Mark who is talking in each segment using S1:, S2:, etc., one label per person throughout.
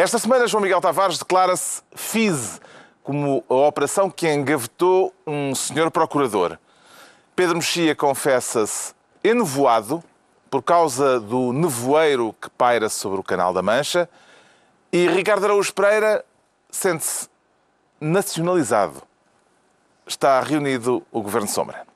S1: Esta semana, João Miguel Tavares declara-se FISE, como a operação que engavetou um senhor procurador. Pedro Mexia confessa-se enovoado por causa do nevoeiro que paira sobre o Canal da Mancha e Ricardo Araújo Pereira sente-se nacionalizado. Está reunido o Governo Sombra.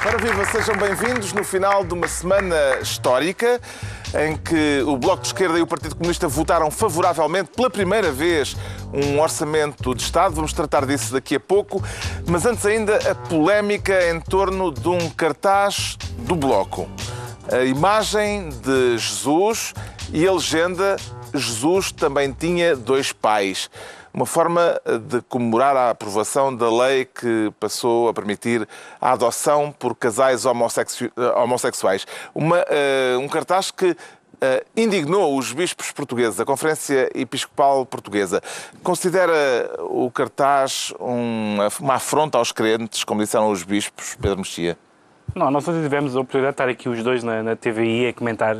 S1: Ora viva, sejam bem-vindos no final de uma semana histórica em que o Bloco de Esquerda e o Partido Comunista votaram favoravelmente pela primeira vez um orçamento de Estado. Vamos tratar disso daqui a pouco. Mas antes ainda a polémica em torno de um cartaz do Bloco. A imagem de Jesus e a legenda Jesus também tinha dois pais. Uma forma de comemorar a aprovação da lei que passou a permitir a adoção por casais homossexuais. Um cartaz que indignou os bispos portugueses, a Conferência Episcopal Portuguesa. Considera o cartaz uma afronta aos crentes, como disseram os bispos, Pedro Mexia?
S2: Não, nós tivemos a oportunidade de estar aqui os dois na TVI a comentar,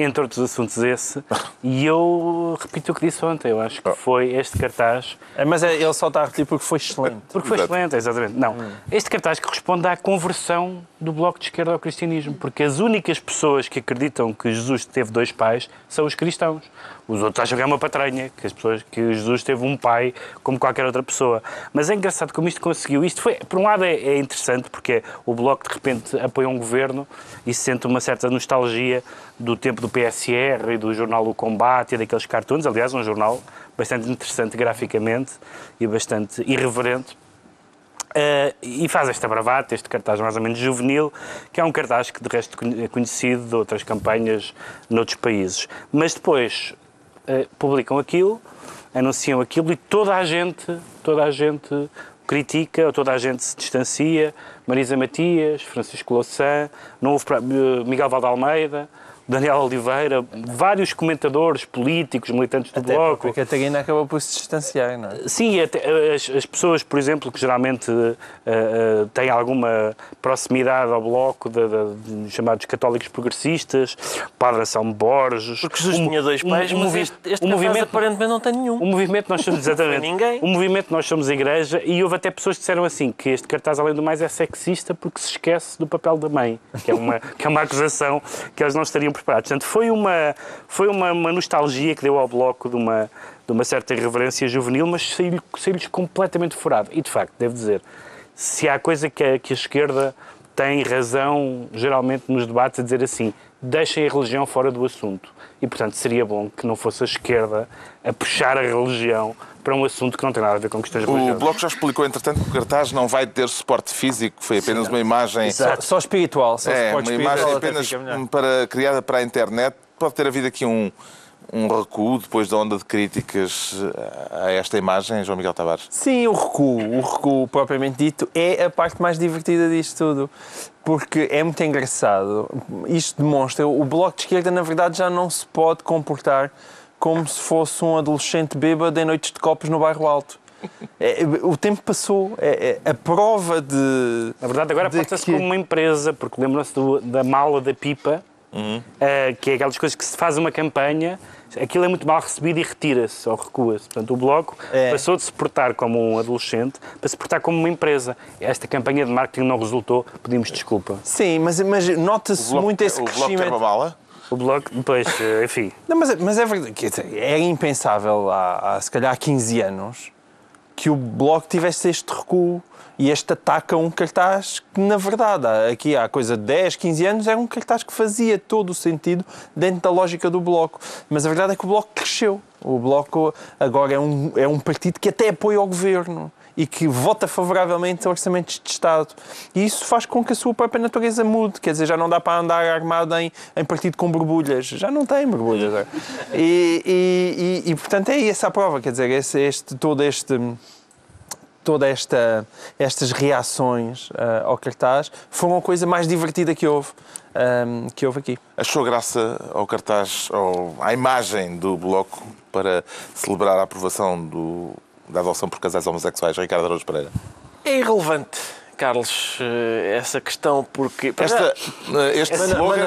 S2: entre outros assuntos, esse. E eu repito o que disse ontem. Eu acho que foi este cartaz...
S3: Mas ele só está a repetir porque foi excelente.
S2: Porque foi excelente, exatamente. Não. Este cartaz corresponde à conversão do Bloco de Esquerda ao cristianismo. Porque as únicas pessoas que acreditam que Jesus teve dois pais são os cristãos. Os outros acham que é uma patranha, que Jesus teve um pai como qualquer outra pessoa. Mas é engraçado como isto conseguiu. Isto foi, por um lado, é interessante, porque o Bloco, de repente, apoia um governo e se sente uma certa nostalgia do tempo do PSR e do jornal O Combate e daqueles cartoons. Aliás, um jornal bastante interessante graficamente e bastante irreverente. E faz esta bravata, este cartaz mais ou menos juvenil, que é um cartaz que, de resto, é conhecido de outras campanhas noutros países. Mas depois publicam aquilo, anunciam aquilo e toda a gente critica, ou toda a gente se distancia. Marisa Matias, Francisco Louçã, Miguel Valde Almeida, Daniel Oliveira, vários comentadores políticos, militantes do Bloco.
S3: Porque a Catarina acabou por se distanciar, não é?
S2: Sim, até as pessoas, por exemplo, que geralmente têm alguma proximidade ao Bloco, de chamados católicos progressistas, Padre Anselmo Borges...
S3: Porque Jesus tinha dois pais, mas este movimento aparentemente não tem nenhum.
S2: O movimento nós somos, exatamente,
S3: ninguém.
S2: O movimento nós somos a Igreja, e houve até pessoas que disseram assim, que este cartaz, além do mais, é sexista porque se esquece do papel da mãe, que é uma acusação que eles não estariam preparados. Portanto, foi uma nostalgia que deu ao Bloco de uma certa irreverência juvenil, mas saiu-lhes completamente furado. E, de facto, devo dizer, se há coisa que a esquerda tem razão, geralmente, nos debates, a dizer assim, deixem a religião fora do assunto. E, portanto, seria bom que não fosse a esquerda a puxar a religião para um assunto que não tem nada a ver com questões religiosas.
S1: O Bloco já explicou, entretanto, que o cartaz não vai ter suporte físico, foi apenas uma imagem...
S3: Só espiritual.
S1: Uma imagem apenas criada para a internet. Pode ter havido aqui um recuo depois da onda de críticas a esta imagem, João Miguel Tavares?
S3: Sim, o recuo propriamente dito é a parte mais divertida disto tudo, porque é muito engraçado. Isto demonstra, o Bloco de Esquerda na verdade já não se pode comportar como se fosse um adolescente bêbado em noites de copos no Bairro Alto. O tempo passou. A prova de...
S2: Na verdade, agora porta-se como uma empresa, porque lembram-se da mala da pipa, que é aquelas coisas que se faz uma campanha, aquilo é muito mal recebido e retira-se ou recua-se. Portanto, o Bloco passou de se portar como um adolescente para se portar como uma empresa. Esta campanha de marketing não resultou, pedimos desculpa.
S3: Sim, mas nota-se muito esse crescimento.
S1: O Bloco tem uma mala?
S2: O Bloco, depois, enfim...
S3: Não, mas é verdade, era impensável há se calhar 15 anos que o Bloco tivesse este recuo e este ataque a um cartaz que, na verdade, aqui há coisa de 10, 15 anos, era um cartaz que fazia todo o sentido dentro da lógica do Bloco. Mas a verdade é que o Bloco cresceu. O Bloco agora é um partido que até apoia o governo. e que vota favoravelmente a orçamentos de Estado. E isso faz com que a sua própria natureza mude. Quer dizer, já não dá para andar armado em partido com borbulhas. Já não tem borbulhas. E portanto, é essa a prova. Quer dizer, estas reações ao cartaz foram a coisa mais divertida que houve aqui.
S1: Achou graça ao cartaz, à imagem do Bloco para celebrar a aprovação da adoção por casais homossexuais, Ricardo Araújo Pereira?
S4: É irrelevante, Carlos, essa questão, porque...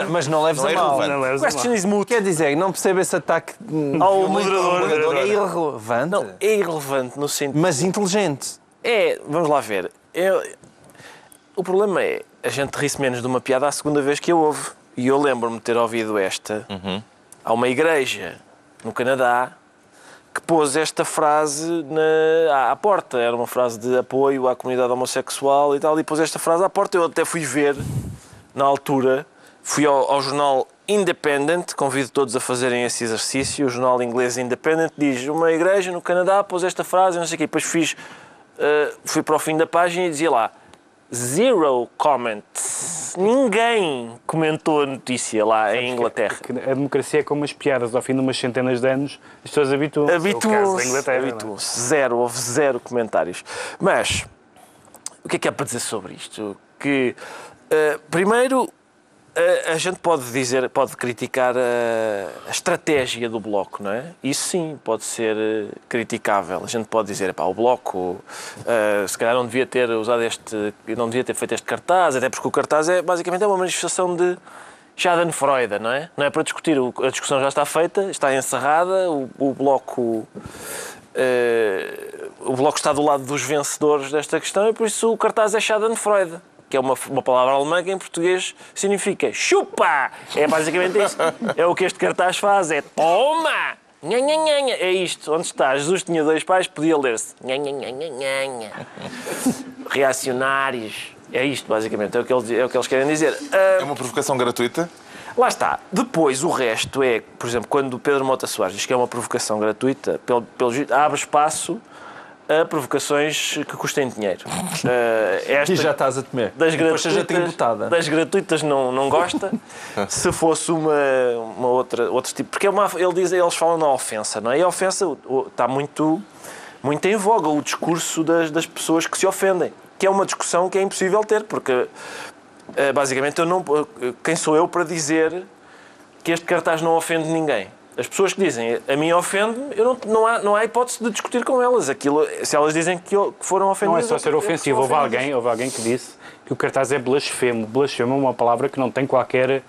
S3: Mas não leves a mal.
S4: Question is moot.
S3: Quer dizer, não percebe esse ataque
S4: ao moderador.
S3: É irrelevante.
S4: Não, é irrelevante no sentido...
S3: Mas inteligente.
S4: Vamos lá ver. O problema é, a gente ri-se menos de uma piada a segunda vez que a ouve. E eu lembro-me de ter ouvido esta. Há uma igreja no Canadá que pôs esta frase à porta. Era uma frase de apoio à comunidade homossexual e tal. E pôs esta frase à porta. Eu até fui ver, na altura, fui ao jornal Independent, convido todos a fazerem esse exercício. O jornal inglês Independent diz: uma igreja no Canadá pôs esta frase, não sei o quê. Depois fui para o fim da página e dizia lá: zero comments. Ninguém comentou a notícia lá em Inglaterra.
S2: A democracia é como as piadas. Ao fim de umas centenas de anos, as pessoas
S4: habituam-se. Houve zero comentários. Mas, o que é para dizer sobre isto? Que, primeiro, a gente pode criticar a estratégia do Bloco, não é? Isso sim pode ser criticável. A gente pode dizer, o Bloco se calhar não devia ter feito este cartaz, até porque o cartaz basicamente uma manifestação de Schadenfreude, não é? Não é para discutir, a discussão já está feita, está encerrada, o Bloco está do lado dos vencedores desta questão e por isso o cartaz é Schadenfreude, que é uma palavra alemã que em português significa chupa! É basicamente isso. É o que este cartaz faz, é toma! Nhanhanhanha. É isto. Onde está? Jesus tinha 2 pais, podia ler-se. Nhanhanhanhanha. Reacionários. É isto, basicamente. É o que eles querem dizer.
S1: É uma provocação gratuita?
S4: Lá está. Depois, o resto é, por exemplo, quando o Pedro Mota Soares diz que é uma provocação gratuita, abre espaço a provocações que custem dinheiro.
S3: E já estás a temer. Seja tributada.
S4: Das gratuitas não gosta. Se fosse outro tipo... Porque eles falam na ofensa, não é? E a ofensa está muito em voga, o discurso das pessoas que se ofendem. Que é uma discussão que é impossível ter, porque basicamente quem sou eu para dizer que este cartaz não ofende ninguém? As pessoas que dizem a mim ofende-me, não há hipótese de discutir com elas. Se elas dizem que foram ofendidas...
S2: Não é só ser ofensivo. Houve alguém que disse que o cartaz é blasfemo. Blasfemo é uma palavra que não tem qualquer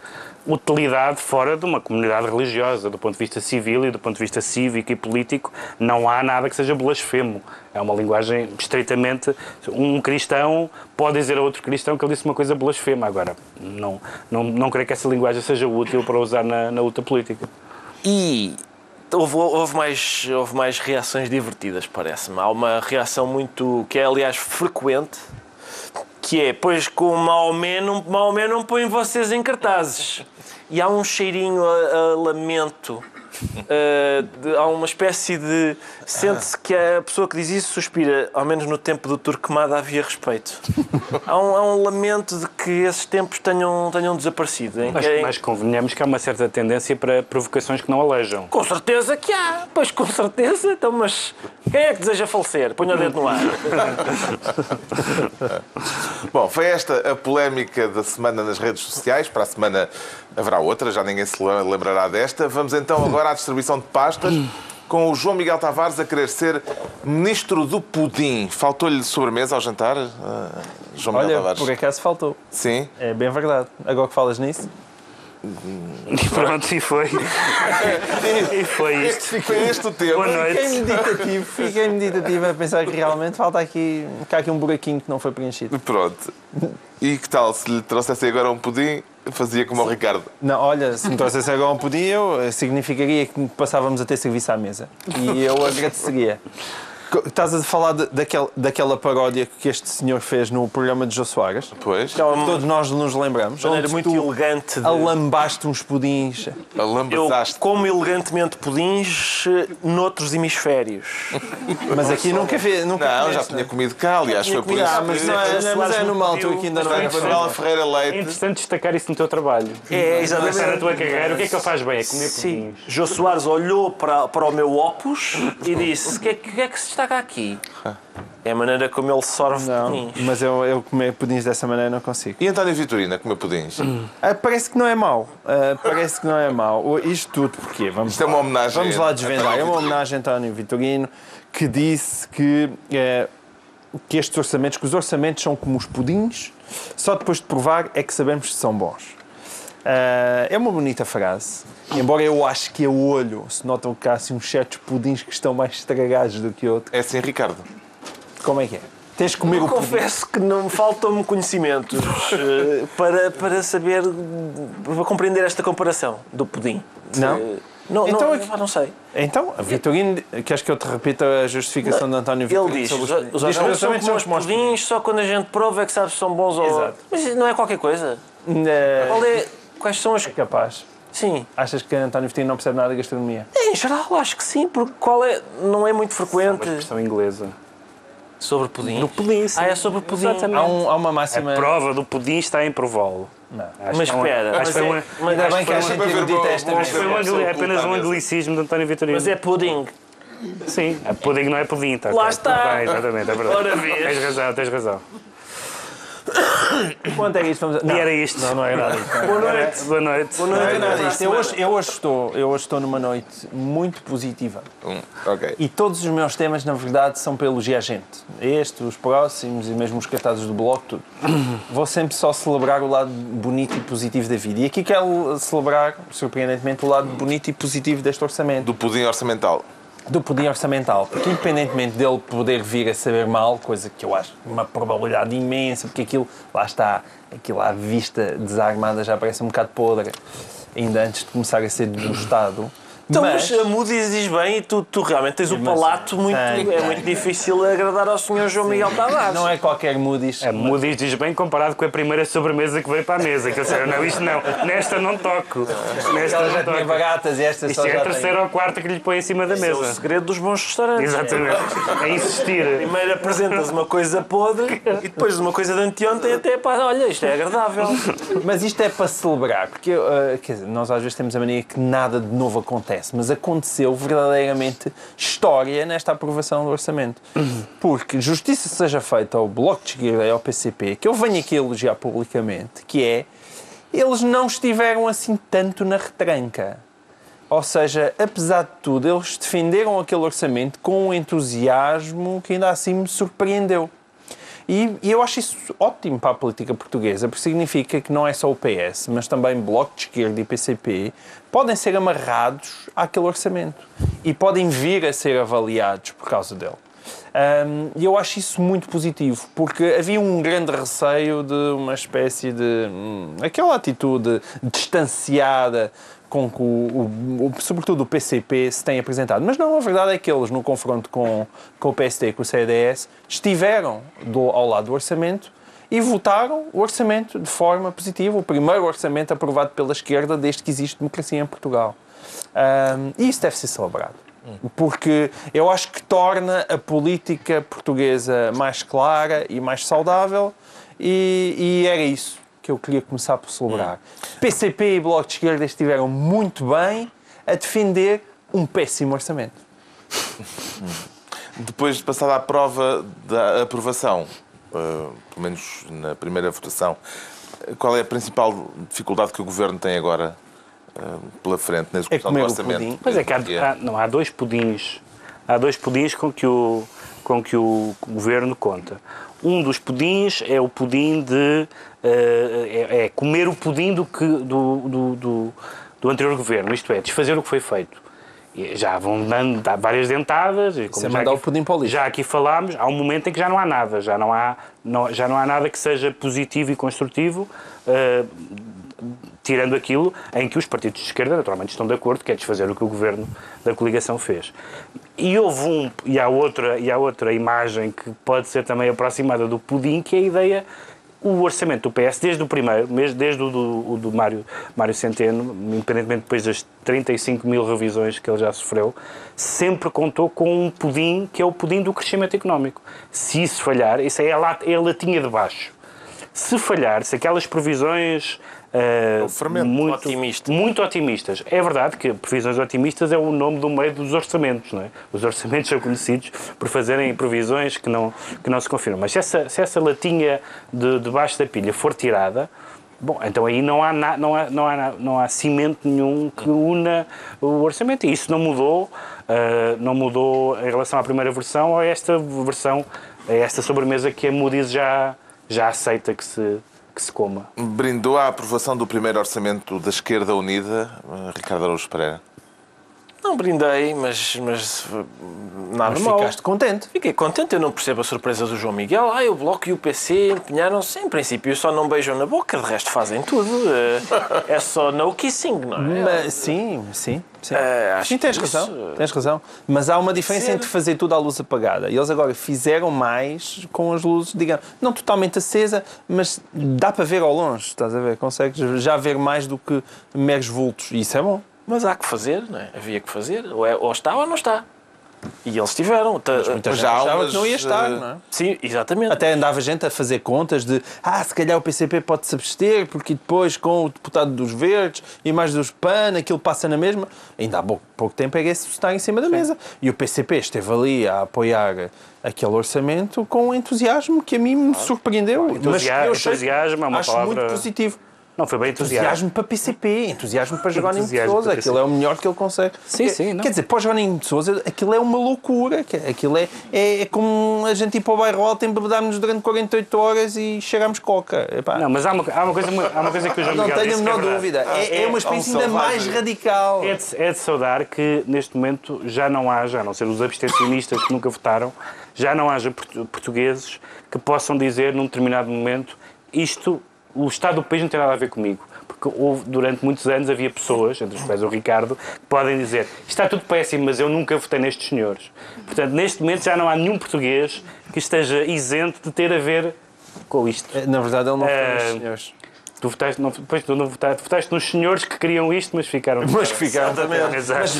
S2: utilidade fora de uma comunidade religiosa. Do ponto de vista civil e do ponto de vista cívico e político, não há nada que seja blasfemo. É uma linguagem estritamente... Um cristão pode dizer a outro cristão que ele disse uma coisa blasfema. Agora, não creio que essa linguagem seja útil para usar na luta política.
S4: E houve mais reações divertidas, parece-me. Há uma reação que é, aliás, frequente, que é, pois com Maomé não põe vocês em cartazes. E há um cheirinho a lamento. Há uma espécie de... Sente-se que a pessoa que diz isso suspira, ao menos no tempo do Torquemada havia respeito. Há um lamento de que esses tempos tenham desaparecido.
S2: Mas convenhamos que há uma certa tendência para provocações que não alejam.
S4: Com certeza que há. Pois com certeza. Então, mas quem é que deseja falecer? Ponha o dedo no ar.
S1: Bom, foi esta a polémica da semana nas redes sociais. Para a semana haverá outra, já ninguém se lembrará desta. Vamos então agora à distribuição de pastas, com o João Miguel Tavares a querer ser ministro do pudim. Faltou-lhe sobremesa ao jantar, João Miguel Tavares?
S3: Olha, por acaso faltou.
S1: Sim?
S3: É bem verdade. Agora que falas nisso...
S2: E pronto, e foi. E foi isto.
S1: Foi este o tema.
S2: Boa noite.
S3: Fiquei meditativo a pensar que realmente falta aqui um buraquinho que não foi preenchido.
S1: Pronto. E que tal se lhe trouxessem agora um pudim, fazia como o Ricardo?
S3: Não, olha, se me trouxessem agora um pudim, significaria que passávamos a ter serviço à mesa. E eu agradeceria. Estás a falar daquela paródia que este senhor fez no programa de Jô Soares?
S1: Pois.
S3: Todos nós nos lembramos.
S4: De maneira
S3: Onde
S4: muito
S3: tu
S4: elegante.
S3: alambaste uns pudins.
S4: Eu
S1: Alambazaste.
S4: como elegantemente pudins noutros hemisférios.
S3: Mas aqui nunca fez.
S1: Não, já tinha comido cá, aliás, foi por
S4: comido,
S1: isso.
S3: Mas,
S1: que-
S3: mas é numa altura que ainda não
S1: A
S3: era
S1: Manuela Ferreira
S2: É
S1: Leite.
S2: interessante destacar isso no teu trabalho.
S4: Exatamente.
S2: Pensar na tua carreira, o que é que ele faz bem? É comer
S4: Sim.
S2: pudins.
S4: Jô Soares olhou para o meu opus e disse: o que é que se destaca aqui? É a maneira como ele sorve
S3: Não,
S4: pudins.
S3: mas eu comer pudins dessa maneira não consigo.
S1: E António Vitorino a comer pudins?
S3: Parece que não é mau. Parece que não é mau. Isto tudo porquê?
S1: Isto é uma homenagem
S3: Vamos lá
S1: a
S3: desvendar.
S1: António
S3: É uma
S1: Vitorino.
S3: homenagem a António Vitorino que disse que estes orçamentos, que os orçamentos são como os pudins, só depois de provar é que sabemos se são bons. É uma bonita frase. Embora eu acho que a olho se notam que há assim, uns certos pudins que estão mais estragados do que outros.
S1: É assim, Ricardo.
S3: Como é que é? Tens de comer
S4: Eu
S3: o pudim.
S4: confesso que não faltam-me conhecimentos para saber, para compreender esta comparação do pudim.
S3: Não?
S4: Não,
S3: Então,
S4: não sei.
S3: Então, a Vitorino, queres que eu te repita a justificação de António Vitorino?
S4: Ele diz:
S3: sobre
S4: os
S3: Diz que
S4: orçamentos são
S3: orçamentos
S4: como os
S3: como os
S4: pudins, só quando a gente prova é que sabe se são bons ou...
S3: Exato.
S4: Mas isso não é qualquer coisa. Quais são as...
S3: É capaz.
S4: Sim.
S3: Achas que António Vitorino não percebe nada de gastronomia?
S4: Em geral, acho que sim, porque não é muito frequente.
S2: Expressão inglesa.
S4: Sobre pudim?
S2: Do pudim, sim.
S4: É sobre pudim.
S2: Exatamente.
S3: Há uma
S2: A
S3: máxima...
S2: prova do pudim está em Provolo.
S3: Não.
S2: Acho
S4: Mas
S2: que é um-
S4: espera,
S2: acho que foi um-
S3: Ainda bem que há
S1: foi
S3: gente
S1: para ver
S3: erudita
S1: bom-
S3: esta
S1: bom-
S3: vez.
S2: foi
S1: Uma pessoa
S2: apenas
S1: oculta
S2: um
S1: à mesa.
S2: anglicismo de António Vitorino.
S4: Mas é pudim.
S2: Sim, a pudim não é pudim. Tá,
S4: Lá
S2: tá,
S4: está.
S2: tá bem, exatamente, é verdade.
S4: Ora vês.
S2: Tens razão.
S3: Quanto é que isto vamos...
S2: E era isto.
S3: Não é nada isto.
S4: Boa noite.
S2: Boa noite.
S3: Não é nada isto. Eu hoje estou numa noite muito positiva.
S1: Ok.
S3: E todos os meus temas, na verdade, são para elogiar a gente. Este, os próximos e mesmo os cartazes do blog, tudo. Vou sempre só celebrar o lado bonito e positivo da vida. E aqui quero celebrar, surpreendentemente, o lado bonito e positivo deste orçamento.
S1: Do pudim orçamental.
S3: Do pudim orçamental. Porque independentemente dele poder vir a saber mal, coisa que eu acho uma probabilidade imensa, porque aquilo, lá está, aquilo à vista desarmada já parece um bocado podre, ainda antes de começar a ser degustado.
S4: Então, mas a Moody's diz bem e tu realmente tens o palato muito...
S3: Tem.
S4: É muito difícil agradar ao Sr. João Miguel Tavares.
S3: Não é qualquer Moody's.
S2: A Moody's diz bem comparado com a primeira sobremesa que veio para a mesa. Que eu sei, não, isto não. Nesta não toco. Nesta
S3: Ela
S2: não
S3: já tinha
S2: toco.
S3: baratas e esta
S2: Isto
S3: só
S2: é
S3: já
S2: a
S3: tem.
S2: terceira ou quarta que lhe põe em cima da
S4: É o
S2: mesa.
S4: segredo dos bons restaurantes.
S2: Exatamente. É insistir.
S4: Primeiro apresentas uma coisa podre e depois uma coisa de anteontem até pá, olha, isto é agradável.
S3: Mas isto é para celebrar, porque quer dizer, nós às vezes temos a mania que nada de novo acontece, mas aconteceu verdadeiramente história nesta aprovação do orçamento. Porque justiça seja feita ao Bloco de Esquerda e ao PCP, que eu venho aqui elogiar publicamente, que é, eles não estiveram assim tanto na retranca. Ou seja, apesar de tudo, eles defenderam aquele orçamento com um entusiasmo que ainda assim me surpreendeu. E eu acho isso ótimo para a política portuguesa, porque significa que não é só o PS, mas também Bloco de Esquerda e PCP podem ser amarrados àquele orçamento e podem vir a ser avaliados por causa dele. E eu acho isso muito positivo, porque havia um grande receio de uma espécie de... aquela atitude distanciada com que sobretudo o PCP se tem apresentado. Mas não, a verdade é que eles, no confronto com o PSD e com o CDS, estiveram ao lado do orçamento e votaram o orçamento de forma positiva, o primeiro orçamento aprovado pela esquerda desde que existe democracia em Portugal. E isso deve ser celebrado. Porque eu acho que torna a política portuguesa mais clara e mais saudável e era isso que eu queria começar por celebrar. PCP e Bloco de Esquerda estiveram muito bem a defender um péssimo orçamento.
S1: Depois de passada a prova da aprovação, pelo menos na primeira votação, qual é a principal dificuldade que o Governo tem agora pela frente na execução do
S3: comer o
S1: orçamento?
S3: pudim.
S2: Pois é que há dois pudins. Há dois pudins com que o Governo conta. Um dos pudins é o pudim de... é comer o pudim do anterior Governo. Isto é, desfazer o que foi feito. E já vão dando várias dentadas. E como
S3: é mandar o pudim para o lixo.
S2: já aqui falámos, há um momento em que já não há nada. Já não há nada que seja positivo e construtivo. tirando aquilo em que os partidos de esquerda naturalmente estão de acordo, que é desfazer o que o governo da coligação fez. E há outra imagem que pode ser também aproximada do pudim, que é a ideia, o orçamento do PS, desde o primeiro, desde o do Mário Centeno, independentemente depois das 35 mil revisões que ele já sofreu, sempre contou com um pudim, que é o pudim do crescimento económico. Se isso falhar, isso é a latinha de baixo. Se falhar, se aquelas previsões muito otimistas. É verdade que previsões otimistas é o nome do meio dos orçamentos, não é? Os orçamentos são conhecidos por fazerem previsões que não se confirmam. Mas se essa latinha debaixo da pilha for tirada, bom, então aí não há cimento nenhum que una o orçamento. E isso não mudou em relação à primeira versão ou a esta versão, a esta sobremesa que a Moody's já aceita que se coma.
S1: Brindou à aprovação do primeiro orçamento da Esquerda Unida, Ricardo Araújo Pereira?
S4: Não brindei, mas nada mal.
S3: Ficaste contente?
S4: Fiquei contente, eu não percebo a surpresa do João Miguel. O Bloco e o PC empenharam-se, em princípio só não beijam na boca, de resto fazem tudo. É só no kissing, não é?
S3: Mas, sim. Sim, tens razão. Mas há uma diferença entre fazer tudo à luz apagada. E eles agora fizeram mais com as luzes, digamos, não totalmente acesa, mas dá para ver ao longe, estás a ver? Consegues já ver mais do que meros vultos. E isso é bom.
S4: Mas há que fazer, não é? Havia que fazer. Ou está ou não está. E eles tiveram.
S3: Muita gente achava que não ia estar, não é?
S4: Sim, exatamente.
S3: Até andava gente a fazer contas de se calhar o PCP pode-se abster, porque depois com o deputado dos Verdes e mais dos PAN, aquilo passa na mesma. Ainda há pouco tempo é que esse está em cima da mesa. E o PCP esteve ali a apoiar aquele orçamento com um entusiasmo que a mim me surpreendeu. Mas eu
S2: entusiasmo é uma
S3: acho
S2: palavra
S3: muito positivo.
S2: Não foi bem
S3: entusiasmo para PCP, entusiasmo para Jerónimo de Sousa. Aquilo é o melhor que ele consegue.
S2: Sim.
S3: Quer dizer, para o Jerónimo de Sousa, aquilo é uma loucura. Aquilo é como a gente ir para o bairro alto, embebedarmos durante 48 horas e chegarmos coca. Epá.
S2: Não, mas há uma coisa que o João Miguel disse.
S3: Não tenho a menor dúvida. É uma experiência ainda mais radical.
S2: É de saudar que, neste momento, já não haja, a não ser os abstencionistas que nunca votaram, já não haja portugueses que possam dizer, num determinado momento, o estado do país não tem nada a ver comigo. Porque durante muitos anos havia pessoas, entre os quais o Ricardo, que podem dizer está tudo péssimo, mas eu nunca votei nestes senhores. Portanto, neste momento já não há nenhum português que esteja isento de ter a ver com isto.
S3: Na verdade, ele não votou nestes senhores.
S2: Tu votaste nos senhores que queriam isto, mas ficaram...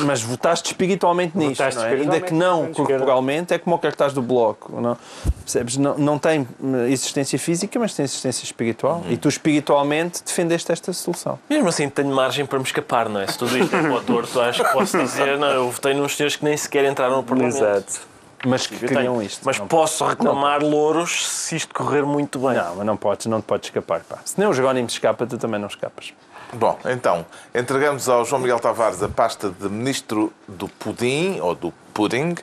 S3: Mas votaste espiritualmente nisto, não é? Ainda que não corporalmente, é como o cartaz do Bloco. Não? Percebes? Não tem existência física, mas tem existência espiritual. E tu espiritualmente defendeste esta solução.
S4: Mesmo assim tenho margem para me escapar, não é? Se tudo isto é para o torto, acho que posso dizer, não, eu votei nos senhores que nem sequer entraram no Parlamento.
S2: Exato.
S3: Mas que queriam isto.
S4: Mas posso reclamar louros se isto correr muito bem.
S3: Não, mas não te podes escapar. Pá. Se nem o Jerónimo se escapa, tu também não escapas.
S1: Bom, então, entregamos ao João Miguel Tavares a pasta de Ministro do Pudim, ou do Pudding.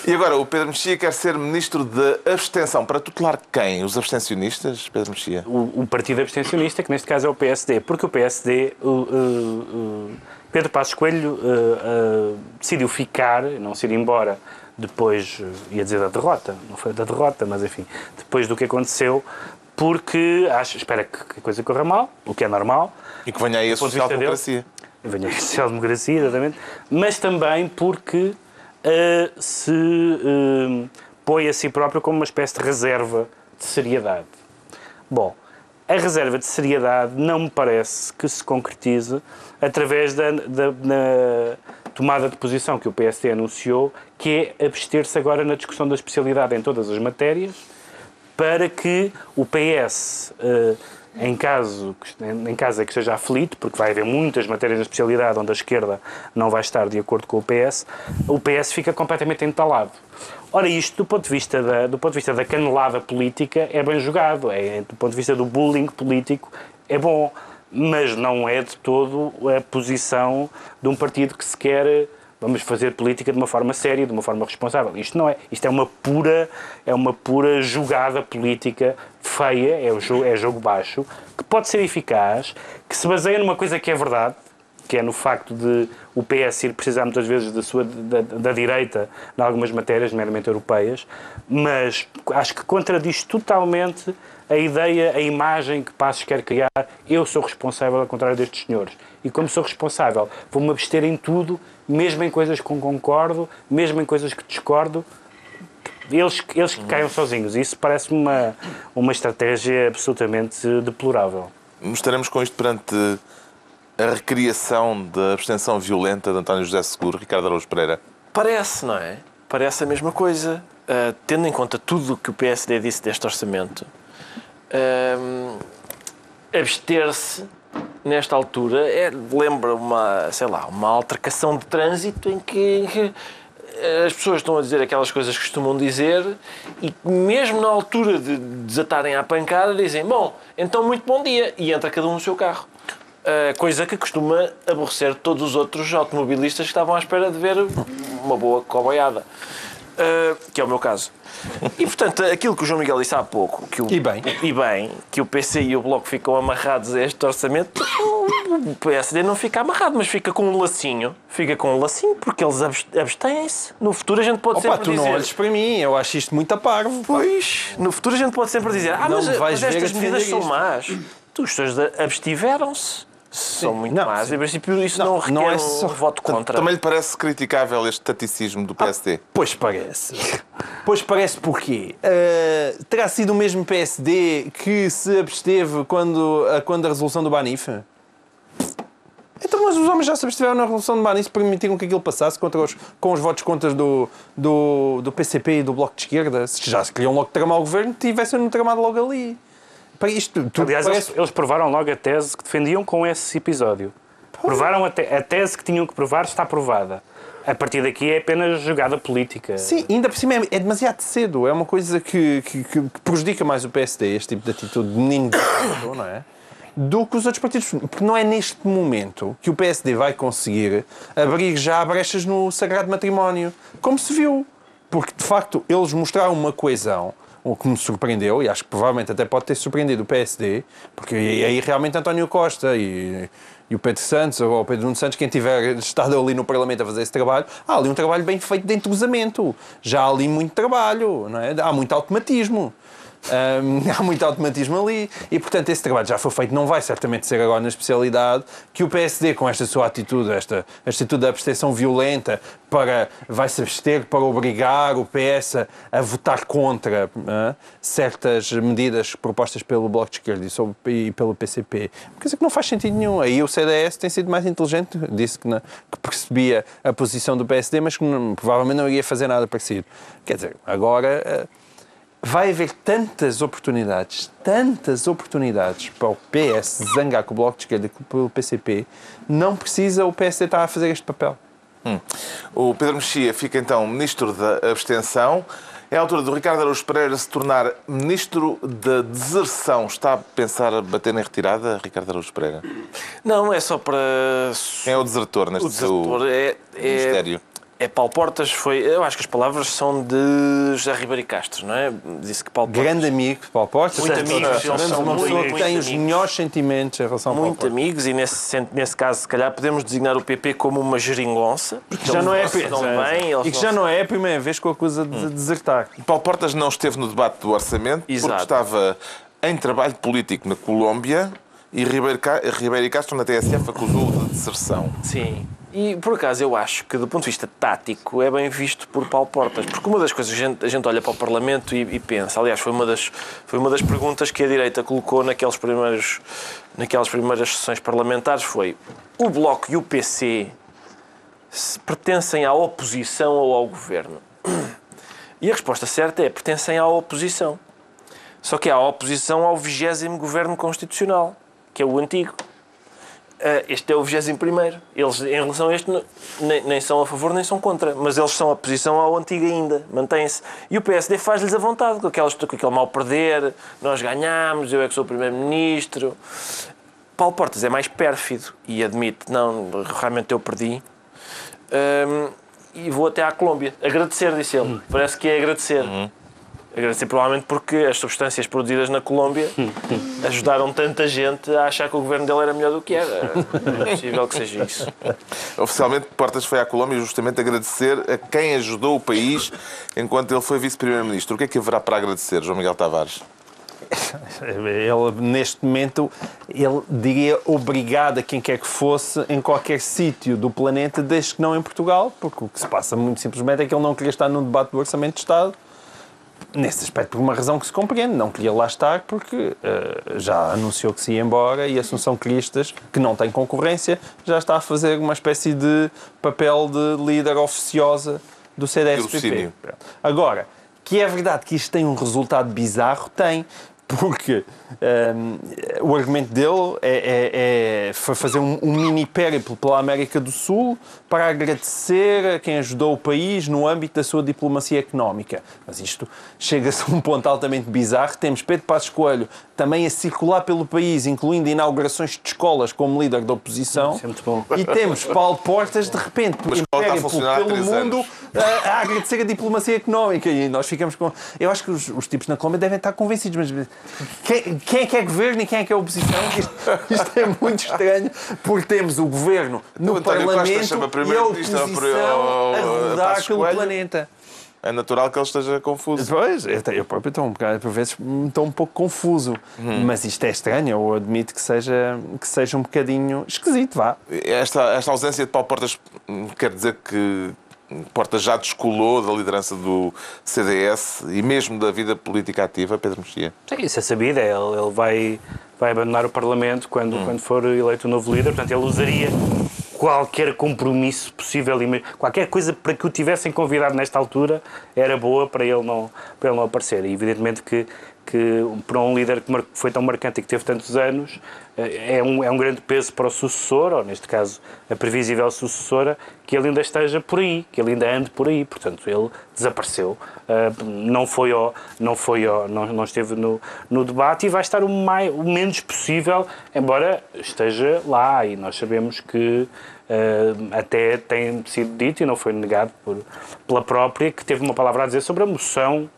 S1: E agora o Pedro Mexia quer ser Ministro da Abstenção. Para tutelar quem? Os abstencionistas, Pedro Mexia?
S2: O partido abstencionista, que neste caso é o PSD. Porque o PSD... Pedro Passos Coelho decidiu ficar, não se ir embora... Depois, ia dizer da derrota, não foi da derrota, mas enfim, depois do que aconteceu, porque espera que a coisa corra mal, o que é normal.
S1: E que venha aí a social-democracia.
S2: Venha aí a social-democracia, exatamente. Mas também porque se põe a si próprio como uma espécie de reserva de seriedade. Bom, a reserva de seriedade não me parece que se concretize através da tomada de posição que o PSD anunciou, que é abster-se agora na discussão da especialidade em todas as matérias, para que o PS, em caso é que esteja aflito, porque vai haver muitas matérias da especialidade onde a esquerda não vai estar de acordo com o PS fica completamente entalado. Ora, isto, do ponto de vista da canelada política, é bem jogado. Do ponto de vista do bullying político, é bom. Mas não é de todo a posição de um partido que se quer... Vamos fazer política de uma forma séria, de uma forma responsável. Isto não é. Isto é uma pura jogada política feia, é jogo baixo, que pode ser eficaz, que se baseia numa coisa que é verdade, que é no facto de o PS ir precisar muitas vezes da direita em algumas matérias, meramente europeias, mas acho que contradiz totalmente a ideia, a imagem que Passos quer criar. Eu sou responsável, ao contrário destes senhores. E como sou responsável, vou-me abster em tudo, mesmo em coisas que concordo, mesmo em coisas que discordo, eles que caiam sozinhos. Isso parece-me uma estratégia absolutamente deplorável.
S1: Estaremos com isto perante a recriação da abstenção violenta de António José Seguro, Ricardo Araújo Pereira?
S4: Parece, não é? Parece a mesma coisa. Tendo em conta tudo o que o PSD disse deste orçamento, abster-se nesta altura lembra uma altercação de trânsito em que as pessoas estão a dizer aquelas coisas que costumam dizer e mesmo na altura de desatarem à pancada dizem, bom, então muito bom dia, e entra cada um no seu carro. Coisa que costuma aborrecer todos os outros automobilistas que estavam à espera de ver uma boa coboiada. Que é o meu caso. E, portanto, aquilo que o João Miguel disse há pouco, que o PC e o Bloco ficam amarrados a este orçamento, o PSD não fica amarrado, mas fica com um lacinho. Fica com um lacinho, porque eles abstêm-se. No futuro a gente pode sempre dizer...
S3: tu não olhes para mim, eu acho isto muito a parvo.
S4: Pois, no futuro a gente pode sempre dizer, mas estas medidas são más. Os senhores abstiveram-se. São muito más. Em princípio, isso não requer um voto contra.
S1: Também lhe parece criticável este taticismo do PSD?
S3: Pois parece. Pois parece porquê? Terá sido o mesmo PSD que se absteve quando a resolução do Banif? Então, mas os homens já se abstiveram na resolução do Banif, permitiram que aquilo passasse com os votos contra do PCP e do Bloco de Esquerda. Se já se queriam logo tramar o governo, tivessem-no tramado logo ali.
S2: Aliás, eles provaram logo a tese que defendiam com esse episódio. Provaram a tese que tinham que provar está provada. A partir daqui é apenas jogada política.
S3: Sim, ainda por cima é demasiado cedo. É uma coisa que prejudica mais o PSD, este tipo de atitude de menino de não é? Do que os outros partidos. Porque não é neste momento que o PSD vai conseguir abrir já brechas no sagrado matrimónio. Como se viu. Porque, de facto, eles mostraram uma coesão, o que me surpreendeu, e acho que provavelmente até pode ter surpreendido o PSD, porque aí realmente António Costa e o Pedro Santos, ou o Pedro Nuno Santos, quem tiver estado ali no Parlamento a fazer esse trabalho, há ali um trabalho bem feito de entrosamento. Já há ali muito trabalho, não é? Há muito automatismo. Há muito automatismo ali e, portanto, esse trabalho já foi feito. Não vai certamente ser agora na especialidade que o PSD, com esta sua atitude, esta atitude da abstenção violenta, vai-se abster para obrigar o PS a votar contra certas medidas propostas pelo Bloco de Esquerda e pelo PCP. Coisa que não faz sentido nenhum. Aí o CDS tem sido mais inteligente, disse que percebia a posição do PSD, mas que provavelmente não ia fazer nada parecido. Quer dizer, agora... vai haver tantas oportunidades para o PS zangar com o Bloco de Esquerda e com o PCP, não precisa o PSD estar a fazer este papel.
S1: O Pedro Mexia fica então Ministro da Abstenção. É a altura do Ricardo Araújo Pereira se tornar Ministro da Deserção. Está a pensar a bater na retirada, Ricardo Araújo Pereira?
S4: Não, é só para...
S1: Quem é o desertor neste seu ministério?
S4: Paulo Portas eu acho que as palavras são de José Ribeiro Castro, não é? Disse que Paulo Portas...
S3: Grande amigo de Paulo Portas.
S4: Muito amigos.
S3: Uma pessoa que tem os melhores sentimentos em relação ao Paulo Portas.
S4: Muito amigos, e nesse caso, se calhar, podemos designar o PP como uma geringonça.
S3: Que já não é e que já não é a primeira vez que o acusa de desertar.
S1: Paulo Portas não esteve no debate do orçamento.
S4: Exato.
S1: Porque estava em trabalho político na Colômbia e Ribeiro Castro na TSF acusou-o de deserção.
S4: Sim. E, por acaso, eu acho que, do ponto de vista tático, é bem visto por Paulo Portas. Porque uma das coisas que a gente olha para o Parlamento e pensa... Aliás, foi uma das perguntas que a direita colocou naquelas primeiras sessões parlamentares, foi: o Bloco e o PC pertencem à oposição ou ao governo? E a resposta certa é: pertencem à oposição. Só que é à oposição ao 20º governo constitucional, que é o antigo. Este é o 21º. Eles, em relação a este, nem são a favor nem são contra, mas eles são a posição ao antigo ainda, mantém-se. E o PSD faz-lhes a vontade, com aquele mal perder, nós ganhamos, eu é que sou o primeiro-ministro. Paulo Portas é mais pérfido e admite: não, realmente eu perdi. E vou até à Colômbia. Agradecer, disse ele. Parece que é agradecer. Agradecer provavelmente porque as substâncias produzidas na Colômbia ajudaram tanta gente a achar que o governo dele era melhor do que era. É possível que seja isso.
S1: Oficialmente, Portas foi à Colômbia justamente agradecer a quem ajudou o país enquanto ele foi vice-primeiro-ministro. O que é que haverá para agradecer, João Miguel Tavares?
S3: Ele, neste momento, ele diria obrigado a quem quer que fosse em qualquer sítio do planeta, desde que não em Portugal, porque o que se passa muito simplesmente é que ele não queria estar no debate do Orçamento de Estado, nesse aspecto por uma razão que se compreende, não queria lá estar porque já anunciou que se ia embora e Assunção Cristas, que não tem concorrência, já está a fazer uma espécie de papel de líder oficiosa do CDS-PP. Agora, que é verdade que isto tem um resultado bizarro, tem, porque o argumento dele foi fazer um mini périplo pela América do Sul para agradecer a quem ajudou o país no âmbito da sua diplomacia económica. Mas isto chega-se a um ponto altamente bizarro. Temos Pedro Passos Coelho também a circular pelo país, incluindo inaugurações de escolas como líder da oposição.
S2: Isso é muito bom.
S3: E temos Paulo Portas, de repente,
S1: Mas
S3: périplo pelo mundo a agradecer a diplomacia económica. E nós ficamos com... Eu acho que os tipos na Colômbia devem estar convencidos, mas quem é que é governo e quem é que é oposição? Isto é muito estranho, porque temos o governo no Parlamento e a oposição a rodar pelo planeta.
S1: É natural que ele esteja confuso.
S3: Pois, eu próprio estou por vezes estou um pouco confuso, mas isto é estranho, eu admito que seja um bocadinho esquisito, vá.
S1: Esta ausência de Paulo Portas quer dizer que Portas já descolou da liderança do CDS e mesmo da vida política ativa, Pedro Mexia?
S2: Sim, isso é sabido. Ele vai abandonar o Parlamento quando for eleito o novo líder. Portanto, ele usaria qualquer compromisso possível, qualquer coisa para que o tivessem convidado nesta altura era boa para ele não aparecer. E evidentemente que para um líder que foi tão marcante e que teve tantos anos, é um grande peso para o sucessor, ou neste caso a previsível sucessora, que ele ainda esteja por aí, que ele ainda ande por aí. Portanto, ele desapareceu, não esteve no debate e vai estar o menos possível, embora esteja lá. E nós sabemos que até tem sido dito, e não foi negado pela própria, que teve uma palavra a dizer sobre a moção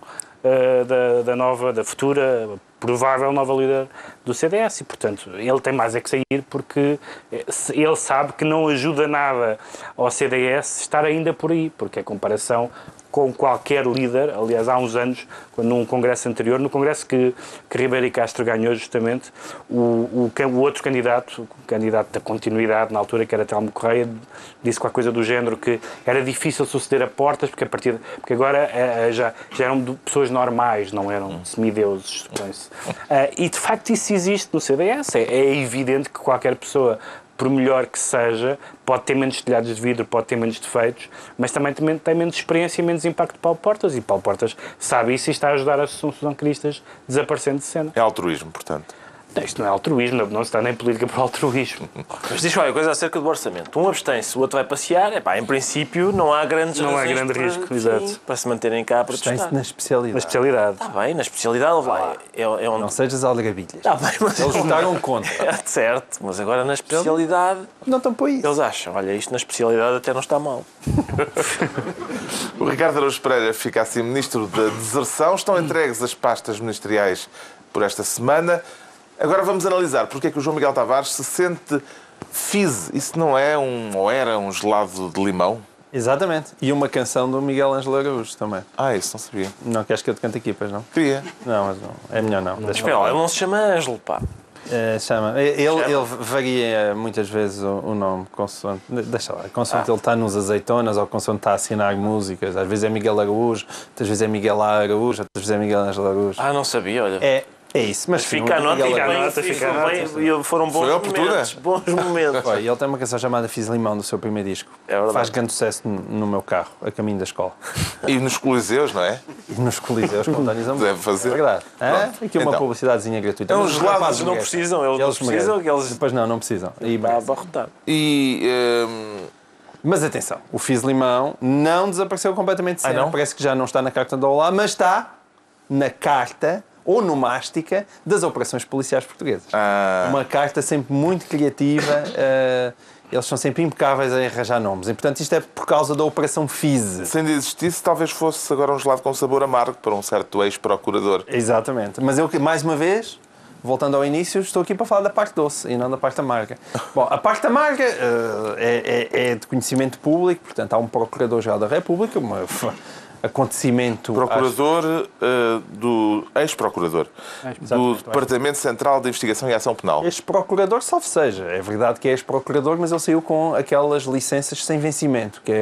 S2: da futura, provável nova líder do CDS. E, portanto, ele tem mais é que sair, porque ele sabe que não ajuda nada ao CDS estar ainda por aí, porque a comparação com qualquer líder, aliás, há uns anos, quando num congresso anterior, no congresso que Ribeiro e Castro ganhou justamente, o outro candidato, o candidato da continuidade, na altura, que era Telmo Correia, disse qualquer coisa do género que era difícil suceder a Portas, porque agora já eram pessoas normais, não eram semideuses, supõe-se. E, de facto, isso existe no CDS. É evidente que qualquer pessoa, por melhor que seja, pode ter menos telhados de vidro, pode ter menos defeitos, mas também tem menos experiência e menos impacto de Paulo Portas. E Paulo Portas sabe isso e está a ajudar a Assunção Cristas desaparecendo de cena.
S1: É altruísmo, portanto.
S2: Isto não é altruísmo, não se está nem política por altruísmo.
S4: Mas diz uma coisa acerca do orçamento. Um abstém-se, o outro vai passear. Em princípio, não há grandes
S2: Não há
S4: razões
S2: grande risco, exato.
S4: para se manterem cá a protestar.
S3: Tem-se na especialidade.
S2: Na especialidade.
S4: Está bem, na especialidade vai. É onde...
S3: Não sejas aldrabilhas.
S4: Está bem, mas
S3: Eles votaram contra.
S4: certo, mas agora na especialidade
S3: Não estão para isso.
S4: eles acham, olha, isto na especialidade até não está mal.
S1: O Ricardo Araújo Pereira fica assim Ministro da Deserção. Estão entregues as pastas ministeriais por esta semana. Agora vamos analisar porque é que o João Miguel Tavares se sente Fizz. Isso não é ou era um gelado de limão?
S3: Exatamente. E uma canção do Miguel Ângelo Araújo também.
S1: Isso não sabia.
S3: Não queres que eu te cante aqui, pois não?
S1: Queria.
S3: Não, mas não. É melhor não.
S4: Espera lá, ele não se chama Ângelo, pá.
S3: Chama. Ele varia muitas vezes o nome, consoante. Deixa lá, consoante ele está nos azeitonas ou consoante está a assinar músicas. Às vezes é Miguel Araújo, outras vezes é Miguel A. Araújo, outras vezes é Miguel Ângelo Araújo.
S4: Não sabia, olha.
S3: É isso, mas
S4: Fica a nota, e foram bons momentos. Bons momentos.
S3: Olha, ele tem uma canção chamada Fiz Limão do seu primeiro disco.
S4: É verdade.
S3: Faz grande sucesso no meu carro, a caminho da escola.
S1: E nos Coliseus, não é?
S3: E nos Coliseus, com António Zambujo.
S1: Deve fazer.
S3: É verdade.
S1: Pronto.
S3: Aqui uma
S1: Então.
S3: publicidadezinha gratuita.
S1: É um
S3: Mas os
S1: gelado,
S3: rapazes
S4: não
S3: merecem.
S4: precisam, eles não precisam, que eles...
S3: Depois não precisam. E
S4: Vai
S3: merecem.
S4: abarrotar.
S3: Mas atenção, o Fiz Limão não desapareceu completamente de cena.
S1: não?
S3: Parece que já não está na carta da Olá, mas está na carta onomástica das operações policiais portuguesas. Uma carta sempre muito criativa Eles são sempre impecáveis a arranjar nomes. E, portanto, isto é por causa da Operação FISE.
S1: Se ainda existisse, talvez fosse agora um gelado com sabor amargo para um certo ex-procurador.
S3: Exatamente. Mas eu, mais uma vez, voltando ao início, estou aqui para falar da parte doce e não da parte amarga. Bom, a parte amarga é de conhecimento público, portanto, há um Procurador-Geral da República, acontecimento...
S1: Procurador do ex-procurador do Departamento Central de Investigação e Ação Penal.
S3: Ex-procurador, salvo seja. É verdade que é ex-procurador, mas ele saiu com aquelas licenças sem vencimento, que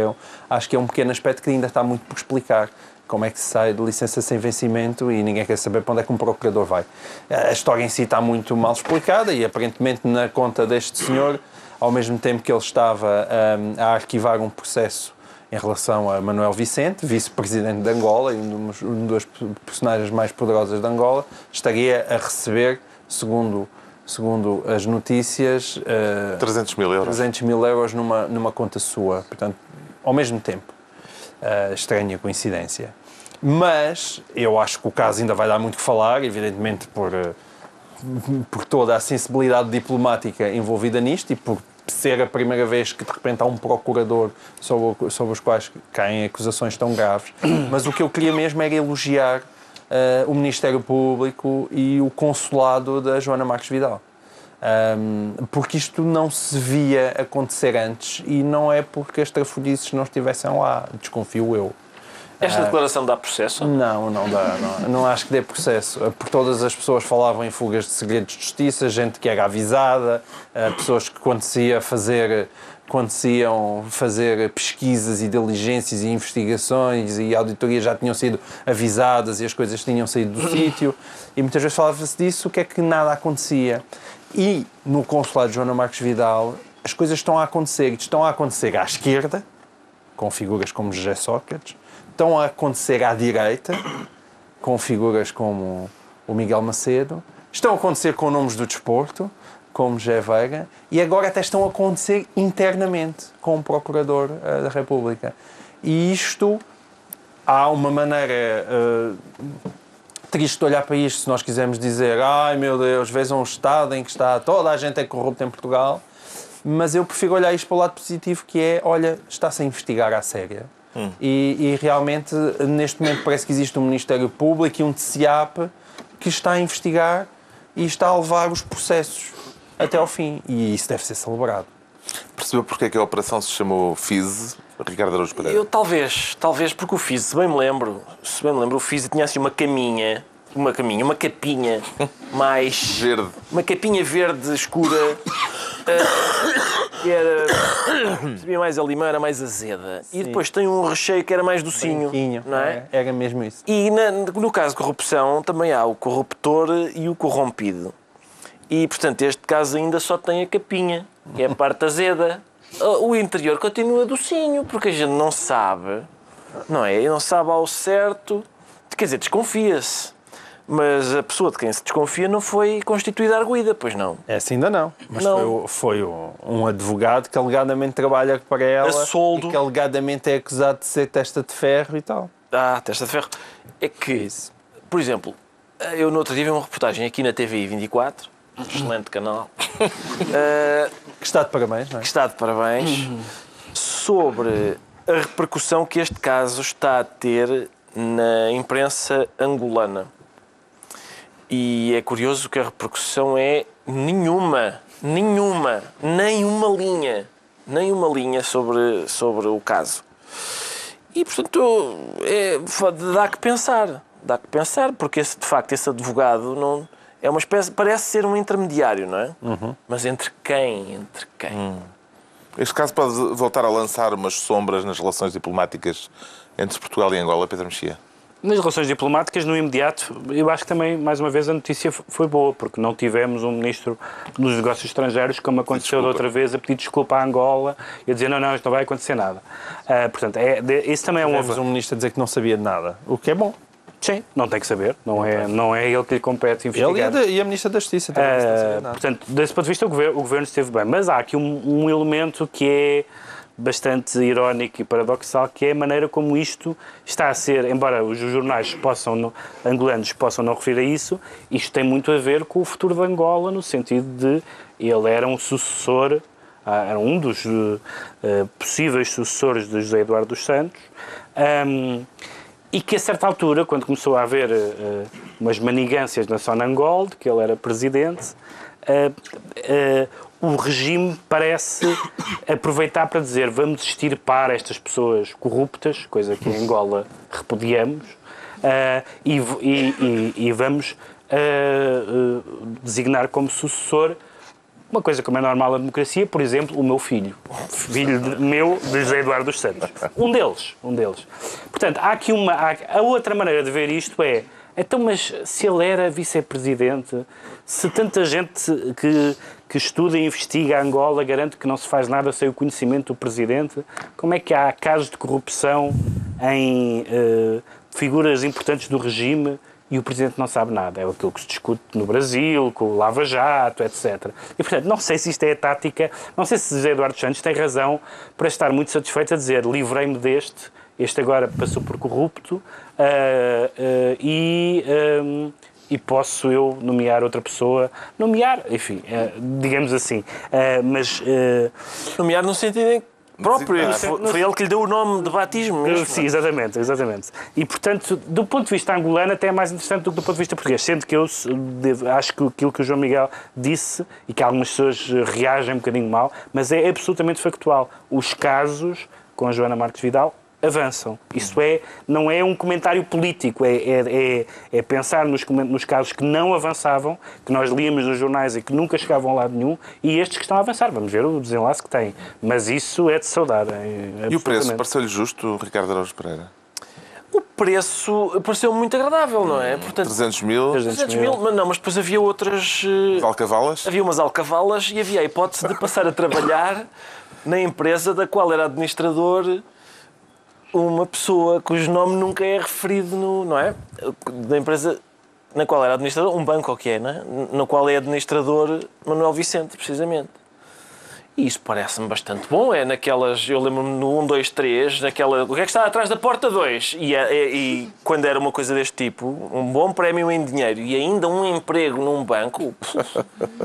S3: acho que é um pequeno aspecto que ainda está muito por explicar. Como é que se sai de licença sem vencimento e ninguém quer saber para onde é que um procurador vai. A história em si está muito mal explicada e aparentemente na conta deste senhor, ao mesmo tempo que ele estava a arquivar um processo em relação a Manuel Vicente, vice-presidente de Angola e um dos personagens mais poderosas de Angola, estaria a receber, segundo as notícias,
S1: 300 mil euros.
S3: 300 mil euros numa conta sua. Portanto, ao mesmo tempo. Estranha coincidência. Mas eu acho que o caso ainda vai dar muito que falar, evidentemente por toda a sensibilidade diplomática envolvida nisto e por ser a primeira vez que de repente há um procurador sobre os quais caem acusações tão graves. Mas o que eu queria mesmo era elogiar o Ministério Público e o consulado da Joana Marques Vidal. Porque isto não se via acontecer antes e não é porque as trafolhices não estivessem lá, desconfio eu.
S4: Esta declaração dá processo?
S3: Não dá. Não acho que dê processo. Por todas as pessoas falavam em fugas de segredos de justiça, gente que era avisada, pessoas que quando se iam fazer pesquisas e diligências e investigações e auditorias já tinham sido avisadas e as coisas tinham saído do sítio. E muitas vezes falava-se disso, o que é que nada acontecia. E no consulado de Joana Marques Vidal as coisas estão a acontecer à esquerda, com figuras como José Sócrates, estão a acontecer à direita, com figuras como o Miguel Macedo, estão a acontecer com nomes do desporto, como José Veiga, e agora até estão a acontecer internamente com o Procurador da República. E isto, há uma maneira triste de olhar para isto, se nós quisermos dizer ai meu Deus, vejam um Estado em que está toda a gente é corrupta em Portugal, mas eu prefiro olhar isto para o lado positivo, que é, olha, está-se a investigar à séria. E realmente, neste momento, parece que existe um Ministério Público e um TCIAP que está a investigar e está a levar os processos até ao fim. E isso deve ser celebrado.
S1: Percebeu porque é que a operação se chamou FISE, Ricardo Araújo Pereira?
S4: Eu talvez porque o FISE, se bem me lembro, o FISE tinha assim uma capinha mais...
S1: Verde.
S4: Uma capinha verde escura, que era... sabia mais a limão, era mais azeda. Sim. E depois tem um recheio que era mais docinho.
S3: Branquinho,
S4: não é?
S3: Era mesmo isso.
S4: E no caso de corrupção também há o corruptor e o corrompido. E, portanto, este caso ainda só tem a capinha, que é a parte azeda. O interior continua docinho, porque a gente não sabe, não é? Não sabe ao certo, quer dizer, desconfia-se. Mas a pessoa de quem se desconfia não foi constituída arguida, pois não?
S3: Essa ainda não. Mas
S4: não.
S3: Foi um advogado que alegadamente trabalha para ela
S4: a soldo.
S3: E que alegadamente é acusado de ser testa de ferro e tal.
S4: Testa de ferro. É que, por exemplo, eu no outro dia vi uma reportagem aqui na TVI 24, excelente canal,
S3: que está de parabéns, não é?
S4: Que está de parabéns, sobre a repercussão que este caso está a ter na imprensa angolana. E é curioso que a repercussão é nenhuma linha sobre o caso. E, portanto, dá que pensar, porque de facto esse advogado não é uma espécie, parece ser um intermediário, não é? Mas entre quem?
S1: Este caso pode voltar a lançar umas sombras nas relações diplomáticas entre Portugal e Angola, Pedro Mexia?
S2: Nas relações diplomáticas, no imediato, eu acho que também, mais uma vez, a notícia foi boa, porque não tivemos um ministro dos negócios estrangeiros, como aconteceu da outra vez, a pedir desculpa à Angola e a dizer não, isto não vai acontecer nada. Portanto, isso também é
S3: um ministro a dizer que não sabia de nada, o que é bom.
S2: Sim, não tem que saber, não é ele que lhe compete investigar.
S3: Ele e a Ministra da Justiça também não sabia nada.
S2: Portanto, desse ponto de vista, o governo esteve bem, mas há aqui um elemento que é bastante irónico e paradoxal, que é a maneira como isto está a ser, embora os jornais angolanos possam não referir a isso, isto tem muito a ver com o futuro de Angola, no sentido de ele era um sucessor era um dos possíveis sucessores de José Eduardo dos Santos, e que a certa altura, quando começou a haver umas manigâncias na Sonangol, de que ele era presidente, o regime parece aproveitar para dizer vamos extirpar estas pessoas corruptas, coisa que em Angola repudiamos, e vamos designar como sucessor uma coisa como é normal na democracia, por exemplo, o meu filho de José Eduardo dos Santos. Um deles. Portanto, há aqui a outra maneira de ver isto é, então, mas se ele era vice-presidente, se tanta gente que estuda e investiga a Angola garante que não se faz nada sem o conhecimento do presidente, como é que há casos de corrupção em figuras importantes do regime e o presidente não sabe nada? É aquilo que se discute no Brasil, com o Lava Jato, etc. E, portanto, não sei se isto é a tática, não sei se José Eduardo Santos tem razão para estar muito satisfeito a dizer livrei-me este agora passou por corrupto e posso eu nomear outra pessoa. Enfim, digamos assim.
S4: Nomear no sentido em próprio. Foi ele que lhe deu o nome de batismo mesmo.
S2: Sim, exatamente. E, portanto, do ponto de vista angolano, até é mais interessante do que do ponto de vista português. Sendo que eu acho que aquilo que o João Miguel disse, e que algumas pessoas reagem um bocadinho mal, mas é absolutamente factual. Os casos com a Joana Marques Vidal avançam. Isso não é um comentário político, é pensar nos casos que não avançavam, que nós líamos nos jornais e que nunca chegavam a lado nenhum, e estes que estão a avançar. Vamos ver o desenlace que têm. Mas isso é de saudar.
S1: E o preço? Pareceu-lhe justo, Ricardo Araújo Pereira?
S4: O preço pareceu muito agradável, não é? Portanto,
S1: 300 mil?
S4: 300 mil, mas depois havia outras...
S1: Alcavalas?
S4: Havia umas alcavalas e havia a hipótese de passar a trabalhar na empresa da qual era administrador uma pessoa cujo nome nunca é referido não é? Da empresa na qual era administrador, um banco, não é? No qual é administrador Manuel Vicente, precisamente. E isso parece-me bastante bom. É naquelas, eu lembro-me no 1, 2, 3, naquela, o que é que está atrás da porta 2? E quando era uma coisa deste tipo, um bom prémio em dinheiro e ainda um emprego num banco,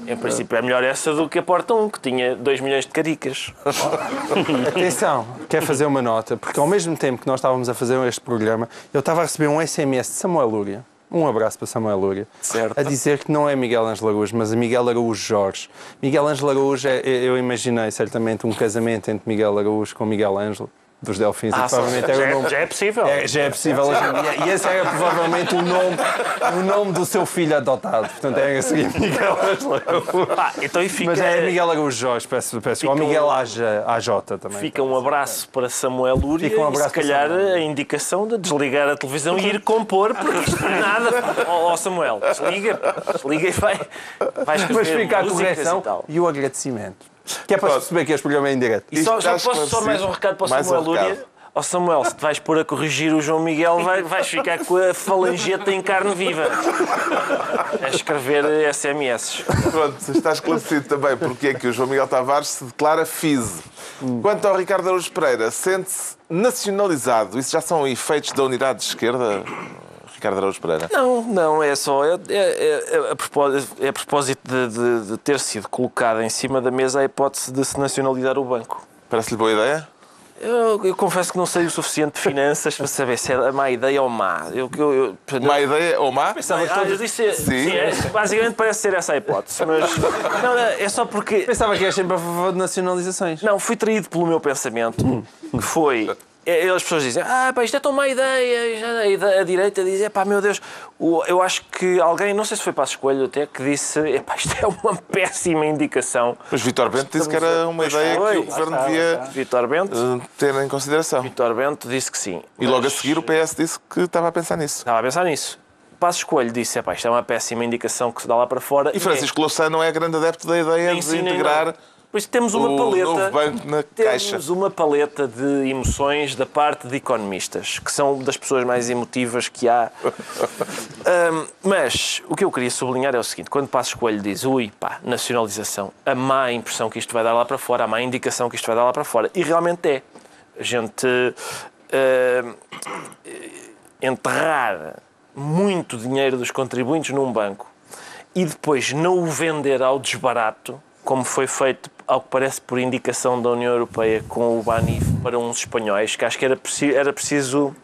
S4: em princípio é melhor essa do que a porta 1, que tinha 2 milhões de caricas.
S3: Atenção, quero fazer uma nota, porque ao mesmo tempo que nós estávamos a fazer este programa, eu estava a receber um SMS de Samuel Lúria. Um abraço para Samuel Lúria.
S4: Certo.
S3: A dizer que não é Miguel Ângelo Araújo, mas a Miguel Araújo Jorge. Miguel Ângelo Araújo, eu imaginei certamente um casamento entre Miguel Araújo com Miguel Ângelo dos Delfins. Provavelmente era o nome.
S2: Já é possível.
S3: Já é possível hoje em dia. E esse era provavelmente o nome do seu filho adotado. Portanto, era a seguir Miguel Ângelo Araújo.
S4: Então fica,
S3: mas é Miguel Araújo Jorge, peço. Ou Miguel AJ também.
S4: Fica um abraço para Samuel Lúria e se calhar a indicação de desligar a televisão e ir compor, porque isto não é nada. Ó Samuel, desliga e vai escrever.
S3: Depois fica a correção
S4: e
S3: o agradecimento. Que é para perceber que este programa é em direto.
S4: E só posso mais um recado para o Samuel Lúria. Ó Samuel, se te vais pôr a corrigir o João Miguel, vais ficar com a falangeta em carne viva. A escrever SMS.
S1: Pronto, está esclarecido também porque é que o João Miguel Tavares se declara FISE. Quanto ao Ricardo Araújo Pereira, sente-se nacionalizado. Isso já são efeitos da unidade de esquerda? Ricardo Araújo Pereira?
S4: Não, é só a propósito de ter sido colocada em cima da mesa a hipótese de se nacionalizar o banco.
S1: Parece-lhe boa ideia?
S4: Eu confesso que não sei o suficiente de finanças para saber se é má ideia ou má.
S1: Má ideia ou má?
S4: Eu disse, sim, basicamente parece ser essa a hipótese. Mas não, é só porque...
S3: Pensava que és sempre a favor de nacionalizações.
S4: Não, fui traído pelo meu pensamento, que foi... As pessoas dizem, isto é tão má ideia, a direita diz, meu Deus, eu acho que alguém, não sei se foi para a escolha até, que disse, isto é uma péssima indicação.
S1: Mas Vítor Bento disse que era uma ideia que o Governo devia ter em consideração.
S4: Vítor Bento disse que sim.
S1: E logo a seguir o PS disse que estava a pensar nisso.
S4: Estava a pensar nisso. Passo Coelho disse, isto é uma péssima indicação que se dá lá para fora.
S1: E Francisco Louçã não é grande adepto da ideia de integrar...
S4: Por isso temos uma paleta,
S1: novo banco na Caixa.
S4: Temos uma paleta de emoções da parte de economistas, que são das pessoas mais emotivas que há. Mas o que eu queria sublinhar é o seguinte: quando Passos Coelho diz, nacionalização, a má impressão que isto vai dar lá para fora, a má indicação que isto vai dar lá para fora, e realmente é. A gente enterrar muito dinheiro dos contribuintes num banco e depois não o vender ao desbarato, como foi feito ao que parece por indicação da União Europeia, com o Banif para uns espanhóis, que acho que era preciso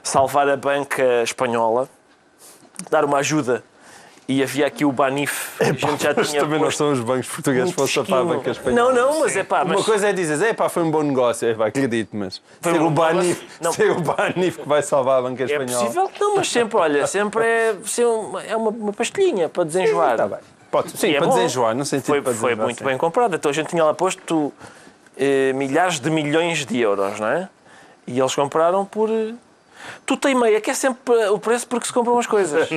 S4: salvar a banca espanhola, dar uma ajuda. E havia aqui o Banif, a gente já tinha
S3: também não são os bancos portugueses, fosse para a banca espanhola.
S4: Não, mas é pá...
S3: Uma coisa é dizer, foi um bom negócio, acredito, mas ser o Banif que vai salvar a banca
S4: É
S3: espanhola.
S4: possível que não, mas sempre é uma pastilhinha para desenjoar.
S3: Está bem. Sim,
S4: é
S3: para
S4: bom.
S3: desenjoar, no sentido para
S4: Foi
S3: desenjoar,
S4: muito
S3: sim.
S4: bem comprado. Então a gente tinha lá posto milhares de milhões de euros, não é? E eles compraram por... tuta e meia, que é sempre o preço porque se compram as coisas.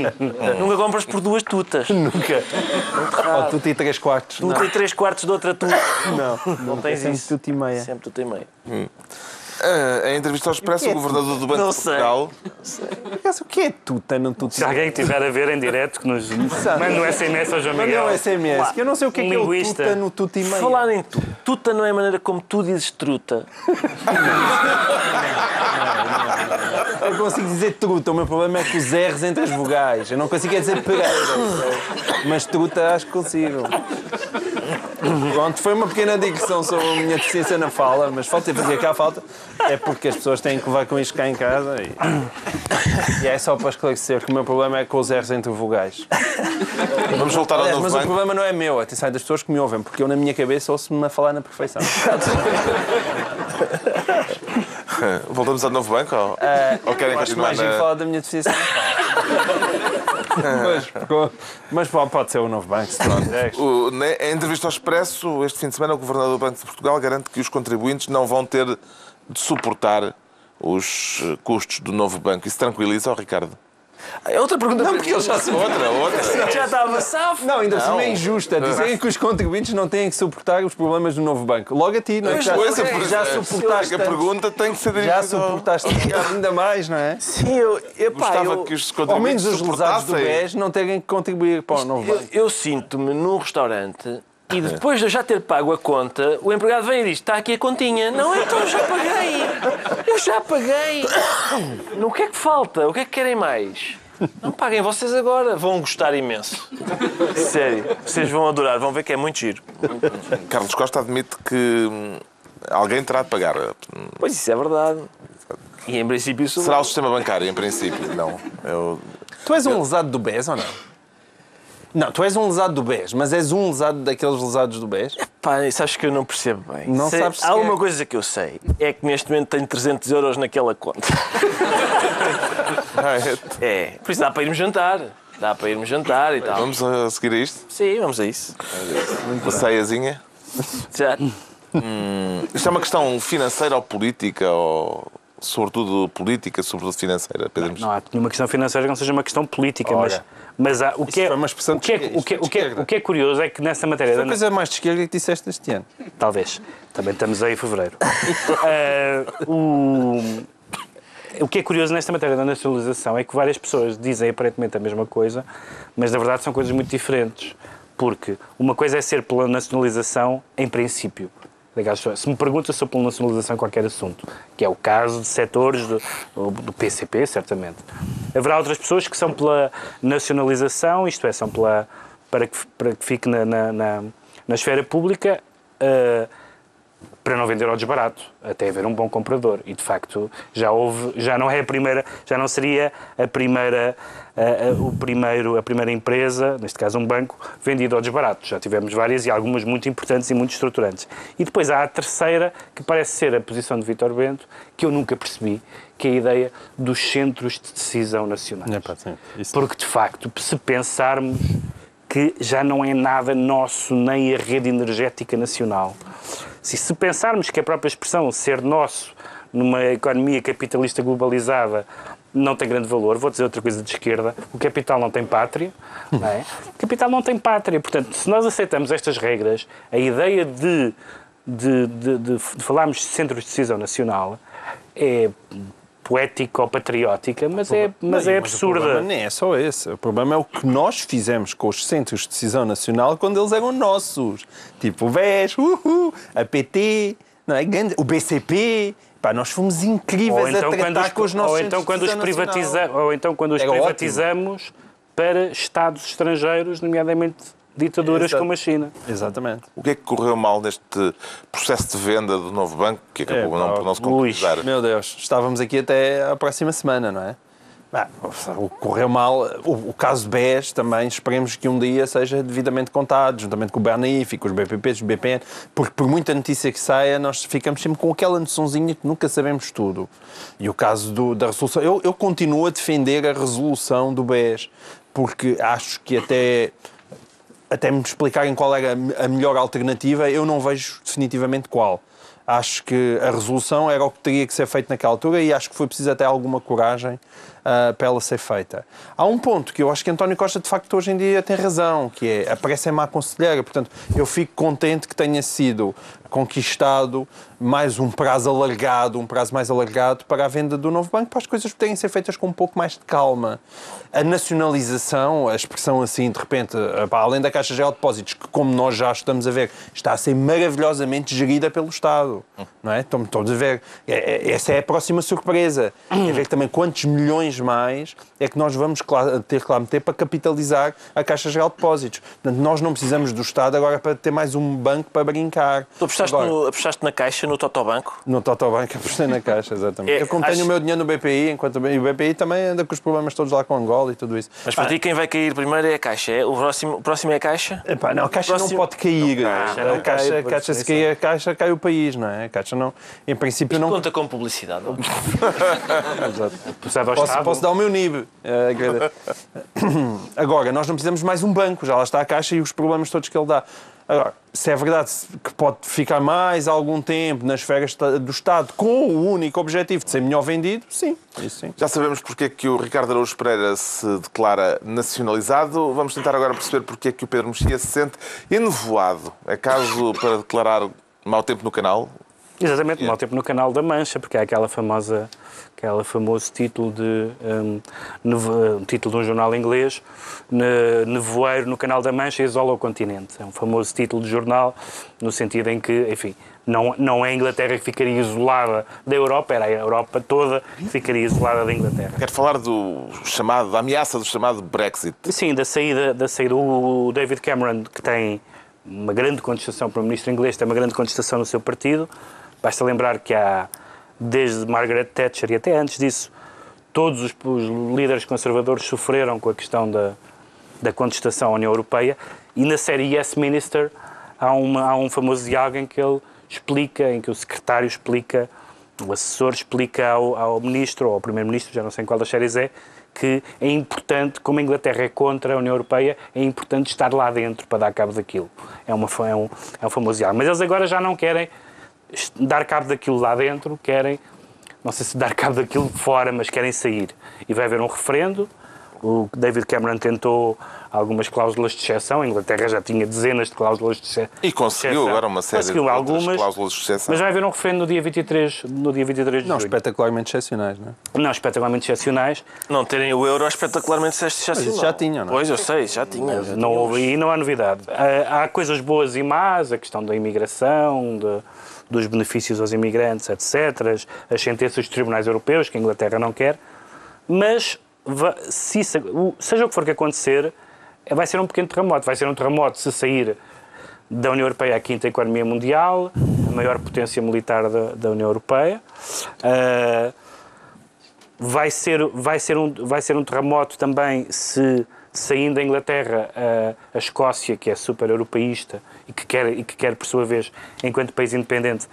S4: Nunca compras por 2 tutas.
S3: Nunca.
S4: Muito raro.
S3: Tuta e 3/4.
S4: Tuta e 3/4 de outra tuta. Não tens
S3: sempre
S4: isso.
S3: tuta e meia.
S4: Sempre tuta e meia.
S1: Em entrevista ao Expresso, o governador do Banco
S4: Não
S1: de Portugal...
S3: O que é tuta no tuta?
S2: Se alguém estiver a ver em direto, que nos mande um SMS ao João
S3: Mas
S2: Miguel.
S3: não é SMS, que eu não sei o que é o
S2: linguista.
S3: tuta no tuta e meia.
S4: Falar em tuta não é a maneira como tu dizes truta.
S3: Eu consigo dizer truta, o meu problema é com os R's entre as vogais. Eu não consigo dizer pereira. Mas truta acho que consigo. Pronto, foi uma pequena digressão sobre a minha deficiência na fala, mas falta fazer cá a falta. É porque as pessoas têm que levar com isto cá em casa e é só para esclarecer que o meu problema é com os R's entre vogais.
S1: Vamos voltar ao novo
S3: Mas o
S1: banco.
S3: problema não é meu, atenção, é das pessoas que me ouvem, porque eu na minha cabeça ouço-me a falar na perfeição.
S1: Voltamos ao novo banco ou querem
S3: Acho
S1: continuar
S3: mais em falar da minha deficiência na fala. Mas pode ser o novo banco, se quiseres.
S1: Em entrevista ao Expresso, este fim de semana, o governador do Banco de Portugal garante que os contribuintes não vão ter de suportar os custos do novo banco. Isso tranquiliza, Ricardo?
S4: É outra pergunta.
S3: Não, porque eles já são
S1: Outra.
S4: Já estava safo.
S3: Não, ainda assim é injusta. Dizem que os contribuintes não têm que suportar os problemas do novo banco. Logo a ti, não é?
S1: Pois,
S3: Já
S1: é
S3: suportaste.
S1: que a pergunta tem que ser
S3: Já
S1: dirigida ao...
S3: suportaste ainda mais, não é?
S4: Sim,
S1: Gostava que os
S3: Ao menos
S1: contribuintes
S3: os lesados do
S1: suportassem.
S3: BES não terem que contribuir para o novo banco.
S4: eu sinto-me num restaurante e depois de eu já ter pago a conta, o empregado vem e diz: está aqui a continha. Não, então eu já paguei. Eu já paguei. O que é que falta? O que é que querem mais? Não paguem vocês agora. Vão gostar imenso. Sério. Vocês vão adorar. Vão ver que é muito giro.
S1: Carlos Costa admite que alguém terá de pagar.
S4: Pois isso é verdade. E em princípio isso...
S1: Será o sistema bancário, em princípio. Não.
S3: Tu és um lesado do BES ou não? Não, tu és um lesado do BES, mas és um lesado daqueles lesados do BES?
S4: Pá, sabes que eu não percebo bem.
S3: Não sabes
S4: Há
S3: sequer.
S4: uma coisa que eu sei. É que neste momento tenho 300 euros naquela conta. É. Por isso dá para irmos jantar. Dá para irmos jantar e tal.
S1: Vamos a seguir a isto?
S4: Sim, vamos a isso.
S1: Uma ceiazinha?
S4: Já.
S1: Isto é uma questão financeira ou política, ou sobretudo política, sobretudo financeira, Pedro?
S2: Não há nenhuma questão financeira que não seja uma questão política,
S3: Ora,
S2: mas há, o que é,
S3: foi uma expressão
S2: o que é,
S3: de
S2: o que é, o que é,
S3: esquerda.
S2: o que é curioso é que nessa matéria...
S3: Foi a coisa mais de esquerda que disseste este ano.
S2: Talvez. Também estamos aí em fevereiro. O que é curioso nesta matéria da nacionalização é que várias pessoas dizem aparentemente a mesma coisa, mas na verdade são coisas muito diferentes. Porque uma coisa é ser pela nacionalização em princípio. Se me pergunta, sou pela nacionalização em qualquer assunto, que é o caso de setores do PCP, certamente. Haverá outras pessoas que são pela nacionalização, isto é, são para que fique na esfera pública, para não vender ao desbarato, até haver um bom comprador. E de facto já não seria a primeira empresa, neste caso um banco, vendido ao desbarato. Já tivemos várias e algumas muito importantes e muito estruturantes. E depois há a terceira, que parece ser a posição de Vítor Bento, que eu nunca percebi, que é a ideia dos centros de decisão nacionais. Porque de facto, se pensarmos que já não é nada nosso, nem a rede energética nacional. Se pensarmos que a própria expressão ser nosso numa economia capitalista globalizada não tem grande valor, vou dizer outra coisa de esquerda, o capital não tem pátria, não é? O capital não tem pátria, portanto, se nós aceitamos estas regras, a ideia de falarmos de centros de decisão nacional é poética ou patriótica, mas é absurda.
S3: O problema nem é só esse. O problema é o que nós fizemos com os centros de decisão nacional quando eles eram nossos. Tipo o BES, a PT, não é? O BCP. Pá, nós fomos incríveis a tratar com os nossos centros de decisão nacional.
S2: Ou então quando os privatizamos para Estados estrangeiros, nomeadamente ditaduras
S3: Exato.
S2: como a China.
S3: Exatamente.
S1: O que é que correu mal neste processo de venda do novo banco, que acabou por não se concretizar?
S3: Meu Deus, estávamos aqui até à próxima semana, não é? O que correu mal, o caso BES também, esperemos que um dia seja devidamente contado, juntamente com o BANIF, com os BPPs, os BPN, porque por muita notícia que saia, nós ficamos sempre com aquela noçãozinha que nunca sabemos tudo. E o caso da resolução, eu continuo a defender a resolução do BES, porque acho que até me explicarem qual era a melhor alternativa, eu não vejo definitivamente qual. Acho que a resolução era o que teria que ser feito naquela altura e acho que foi preciso até alguma coragem para ela ser feita. Há um ponto que eu acho que António Costa, de facto, hoje em dia tem razão, que é, aparece em má conselheira. Portanto, eu fico contente que tenha sido conquistado mais um prazo mais alargado para a venda do novo banco, para as coisas poderem ser feitas com um pouco mais de calma. A nacionalização, a expressão assim, de repente, além da Caixa Geral de Depósitos, que como nós já estamos a ver, está a ser maravilhosamente gerida pelo Estado. Não é? Estamos a ver. Essa é a próxima surpresa. É ver também quantos milhões mais é que nós vamos ter que lá meter para capitalizar a Caixa Geral de Depósitos. Portanto, nós não precisamos do Estado agora para ter mais um banco para brincar.
S4: Tu apostaste na Caixa, no Totobanco?
S3: No Totobanco apostei na Caixa, exatamente. Eu como tenho o meu dinheiro no BPI, e o BPI também anda com os problemas todos lá com Angola e tudo isso.
S4: Mas para ti quem vai cair primeiro é a Caixa. O próximo é a Caixa?
S3: Epá, não, a Caixa não pode cair. A Caixa, se cair a Caixa, cai o país, não é? A Caixa não, em princípio não...
S4: Conta com publicidade.
S3: Posso dar o meu NIB. Agora, nós não precisamos mais um banco, já lá está a Caixa e os problemas todos que ele dá. Agora, se é verdade que pode ficar mais algum tempo nas esferas do Estado com o único objetivo de ser melhor vendido, sim. Isso sim.
S1: Já sabemos porque é que o Ricardo Araújo Pereira se declara nacionalizado. Vamos tentar agora perceber porque é que o Pedro Mexia se sente enevoado. É caso para declarar mau tempo no canal?
S2: Exatamente, mau tempo no Canal da Mancha, porque é aquele famoso título título de um jornal inglês, Nevoeiro no Canal da Mancha isola o continente. É um famoso título de jornal, no sentido em que, enfim, não é a Inglaterra que ficaria isolada da Europa, era a Europa toda que ficaria isolada da Inglaterra.
S1: Quero falar da ameaça do chamado Brexit.
S2: Sim, da saída. O David Cameron, que tem uma grande contestação para o ministro inglês, tem uma grande contestação no seu partido. Basta lembrar que desde Margaret Thatcher e até antes disso, todos os líderes conservadores sofreram com a questão da contestação à União Europeia, e na série Yes Minister há um famoso diálogo em que ele explica, em que o secretário explica, o assessor explica ao ministro, ou ao primeiro-ministro, já não sei em qual das séries é, que é importante, como a Inglaterra é contra a União Europeia, é importante estar lá dentro para dar cabo daquilo. É um famoso diálogo. Mas eles agora já não querem dar cabo daquilo lá dentro, querem, não sei se dar cabo daquilo fora, mas querem sair. E vai haver um referendo. O David Cameron tentou algumas cláusulas de exceção. A Inglaterra já tinha dezenas de cláusulas de exceção.
S1: E conseguiu agora uma série de
S2: algumas
S1: cláusulas de exceção.
S2: Mas vai haver um referendo no dia 23 de julho.
S3: Não, espetacularmente excepcionais, não é?
S2: Não, espetacularmente excepcionais.
S4: Não terem o euro é espetacularmente excepcional.
S3: Mas isso já tinham, não é?
S4: Pois, eu sei, já tinha.
S2: Não houve, e não há novidade. Há coisas boas e más, a questão da imigração, dos benefícios aos imigrantes, etc., as sentenças dos tribunais europeus, que a Inglaterra não quer, mas seja o que for que acontecer, vai ser um pequeno terremoto. Vai ser um terremoto se sair da União Europeia a quinta economia mundial, a maior potência militar da União Europeia. Vai ser um terremoto também se, saindo da Inglaterra, a Escócia, que é super europeísta e que quer, por sua vez, enquanto país independente,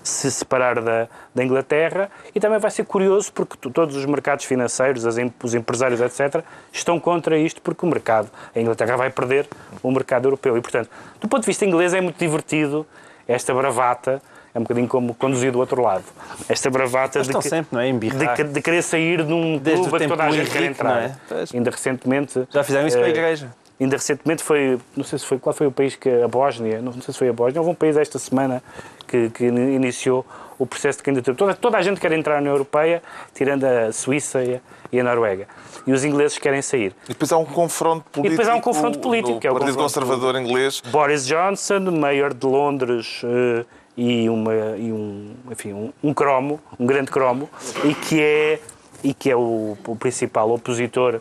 S2: se separar da Inglaterra. E também vai ser curioso porque todos os mercados financeiros, os empresários, etc., estão contra isto, porque a Inglaterra vai perder o mercado europeu. E, portanto, do ponto de vista inglês, é muito divertido esta bravata. É um bocadinho como conduzir do outro lado. Esta bravata de querer sair de um clube que toda a gente quer entrar.
S3: É?
S2: Ainda recentemente...
S3: Já fizeram isso com a Igreja.
S2: Ainda recentemente não sei se foi, qual foi o país a Bósnia, não sei se foi a Bósnia, houve um país esta semana que iniciou o processo de candidatura. Toda a gente quer entrar na União Europeia, tirando a Suíça e a Noruega. E os ingleses querem sair.
S1: E depois há um confronto político.
S2: Que é o
S1: Partido Conservador inglês.
S2: Boris Johnson, mayor de Londres, e um cromo, um grande cromo, e que é o principal opositor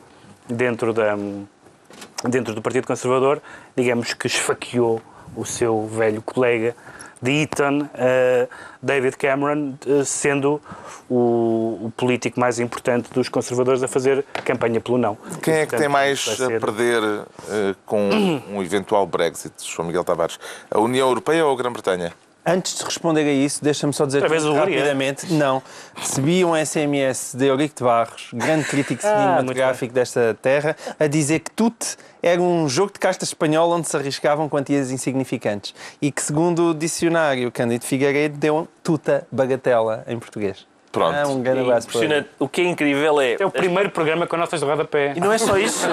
S2: dentro dentro do Partido Conservador, digamos que esfaqueou o seu velho colega de Eton, David Cameron, sendo o político mais importante dos conservadores a fazer campanha pelo não.
S1: Quem é que tem mais a perder com um eventual Brexit, João Miguel Tavares? A União Europeia ou a Grã-Bretanha?
S3: Antes de responder a isso, deixa-me só dizer rapidamente. Não. Recebi um SMS de Eurico de Barros, grande crítico cinematográfico desta terra, a dizer que Tute era um jogo de casta espanhol onde se arriscavam quantias insignificantes e que, segundo o dicionário Cândido Figueiredo, deu tuta bagatela em português.
S1: Pronto.
S3: Um grande abraço.
S4: Impressionante. O que é incrível é...
S2: É o primeiro programa com notas de rodapé.
S4: E não é só isso,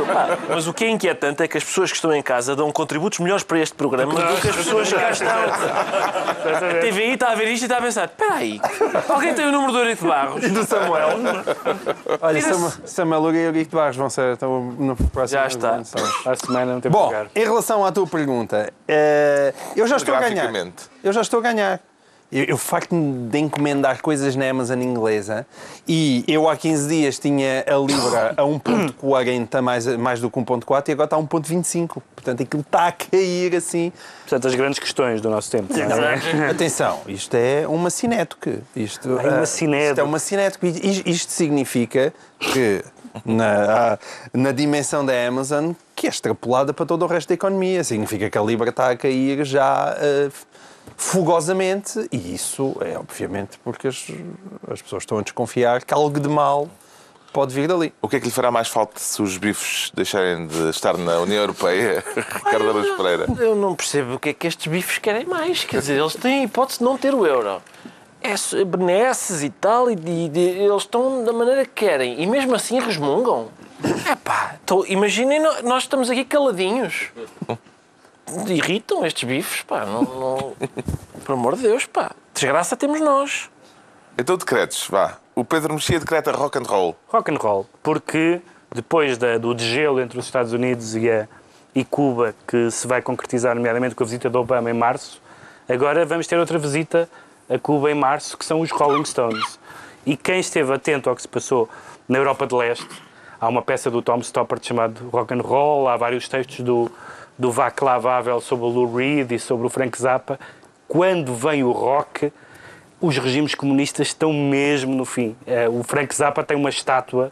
S4: mas o que é inquietante é que as pessoas que estão em casa dão contributos melhores para este programa do que as pessoas que cá estão. A TVI está a ver isto e está a pensar, espera aí, alguém tem o número do Eurico de Barros?
S3: E do Samuel. Olha, Samuel Lura e Eurico de Barros vão ser no próximo.
S4: Já está.
S2: À semana não tem
S3: Bom,
S2: lugar.
S3: em relação à tua pergunta, eu já estou a ganhar. Eu já estou a ganhar. Eu farto-me de encomendar coisas na Amazon inglesa e eu há 15 dias tinha a Libra a 1.40 mais do que 1.4 e agora está a 1.25. Portanto, aquilo está a cair assim.
S2: Portanto, as grandes questões do nosso tempo. Não é?
S3: Atenção, isto é uma cinética. Isto
S2: uma cinética.
S3: Isto é uma cinética. Isto significa que na dimensão da Amazon, que é extrapolada para todo o resto da economia. Significa que a Libra está a cair já fogosamente, e isso é obviamente porque as pessoas estão a desconfiar que algo de mal pode vir dali.
S1: O que é que lhe fará mais falta se os bifes deixarem de estar na União Europeia? Ricardo Araújo Pereira.
S4: Eu não percebo o que é que estes bifes querem mais. Quer dizer, eles têm a hipótese de não ter o euro. É benesses e tal, e eles estão da maneira que querem. E mesmo assim resmungam. Epá, imaginem, nós estamos aqui caladinhos. Irritam estes bifes, pá. Não... Por amor de Deus, pá. Desgraça temos nós.
S1: Então decretos, vá. O Pedro Mexia decreta rock and roll.
S2: Rock and roll, porque depois do degelo entre os Estados Unidos e Cuba, que se vai concretizar nomeadamente com a visita do Obama em março, agora vamos ter outra visita a Cuba em março, que são os Rolling Stones. E quem esteve atento ao que se passou na Europa de Leste, há uma peça do Tom Stoppard chamado Rock and Roll, há vários textos do Václav Havel sobre o Lou Reed e sobre o Frank Zappa. Quando vem o rock, os regimes comunistas estão mesmo no fim. O Frank Zappa tem uma estátua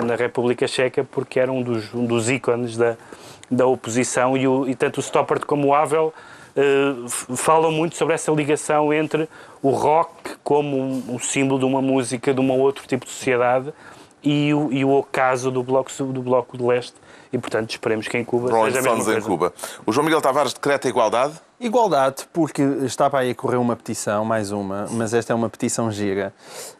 S2: na República Checa porque era um dos ícones da oposição e tanto o Stoppard como o Havel falam muito sobre essa ligação entre o rock como um símbolo de uma música de um outro tipo de sociedade e o ocaso do Bloco de Leste. E, portanto, esperemos que em Cuba seja a mesma coisa.
S1: Em Cuba. O João Miguel Tavares decreta igualdade?
S3: Igualdade, porque está para aí a correr uma petição, mais uma, mas esta é uma petição gira,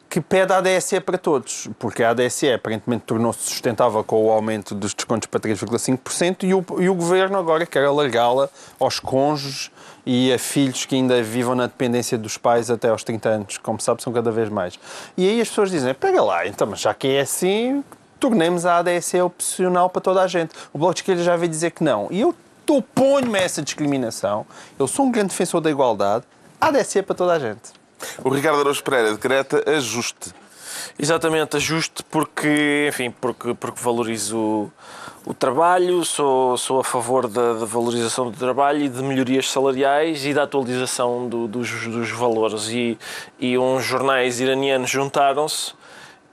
S3: que pede a ADSE para todos, porque a ADSE aparentemente tornou-se sustentável com o aumento dos descontos para 3,5% e o Governo agora quer alargá-la aos cônjuges e a filhos que ainda vivam na dependência dos pais até aos 30 anos, como sabe, são cada vez mais. E aí as pessoas dizem, pega lá, então, mas já que é assim, tornemos a ADSE opcional para toda a gente. O Bloco de Esquerda já veio dizer que não. E eu oponho-me a essa discriminação. Eu sou um grande defensor da igualdade. A ADSE para toda a gente.
S1: O Ricardo Araújo Pereira decreta ajuste.
S4: Exatamente, ajuste porque, enfim, porque valorizo o trabalho, sou a favor da valorização do trabalho e de melhorias salariais e da atualização dos valores. E uns jornais iranianos juntaram-se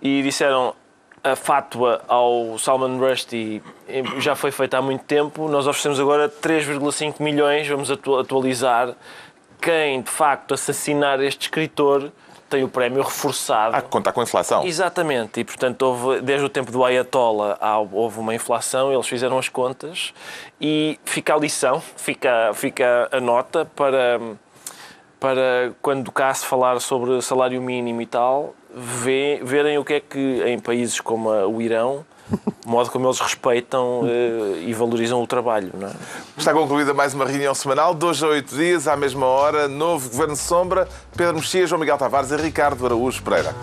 S4: e disseram: a fátua ao Salman Rushdie já foi feita há muito tempo, nós oferecemos agora 3,5 milhões, vamos atualizar. Quem, de facto, assassinar este escritor tem o prémio reforçado.
S1: Há que contar com a inflação.
S4: Exatamente. E, portanto, desde o tempo do Ayatollah houve uma inflação, eles fizeram as contas e fica a lição, fica a nota para quando cá se falar sobre salário mínimo e tal, verem o que é que em países como o Irão, o modo como eles respeitam e valorizam o trabalho. Não é?
S1: Está concluída mais uma reunião semanal, 2 a 8 dias, à mesma hora, novo Governo Sombra, Pedro Mexia, João Miguel Tavares e Ricardo Araújo Pereira.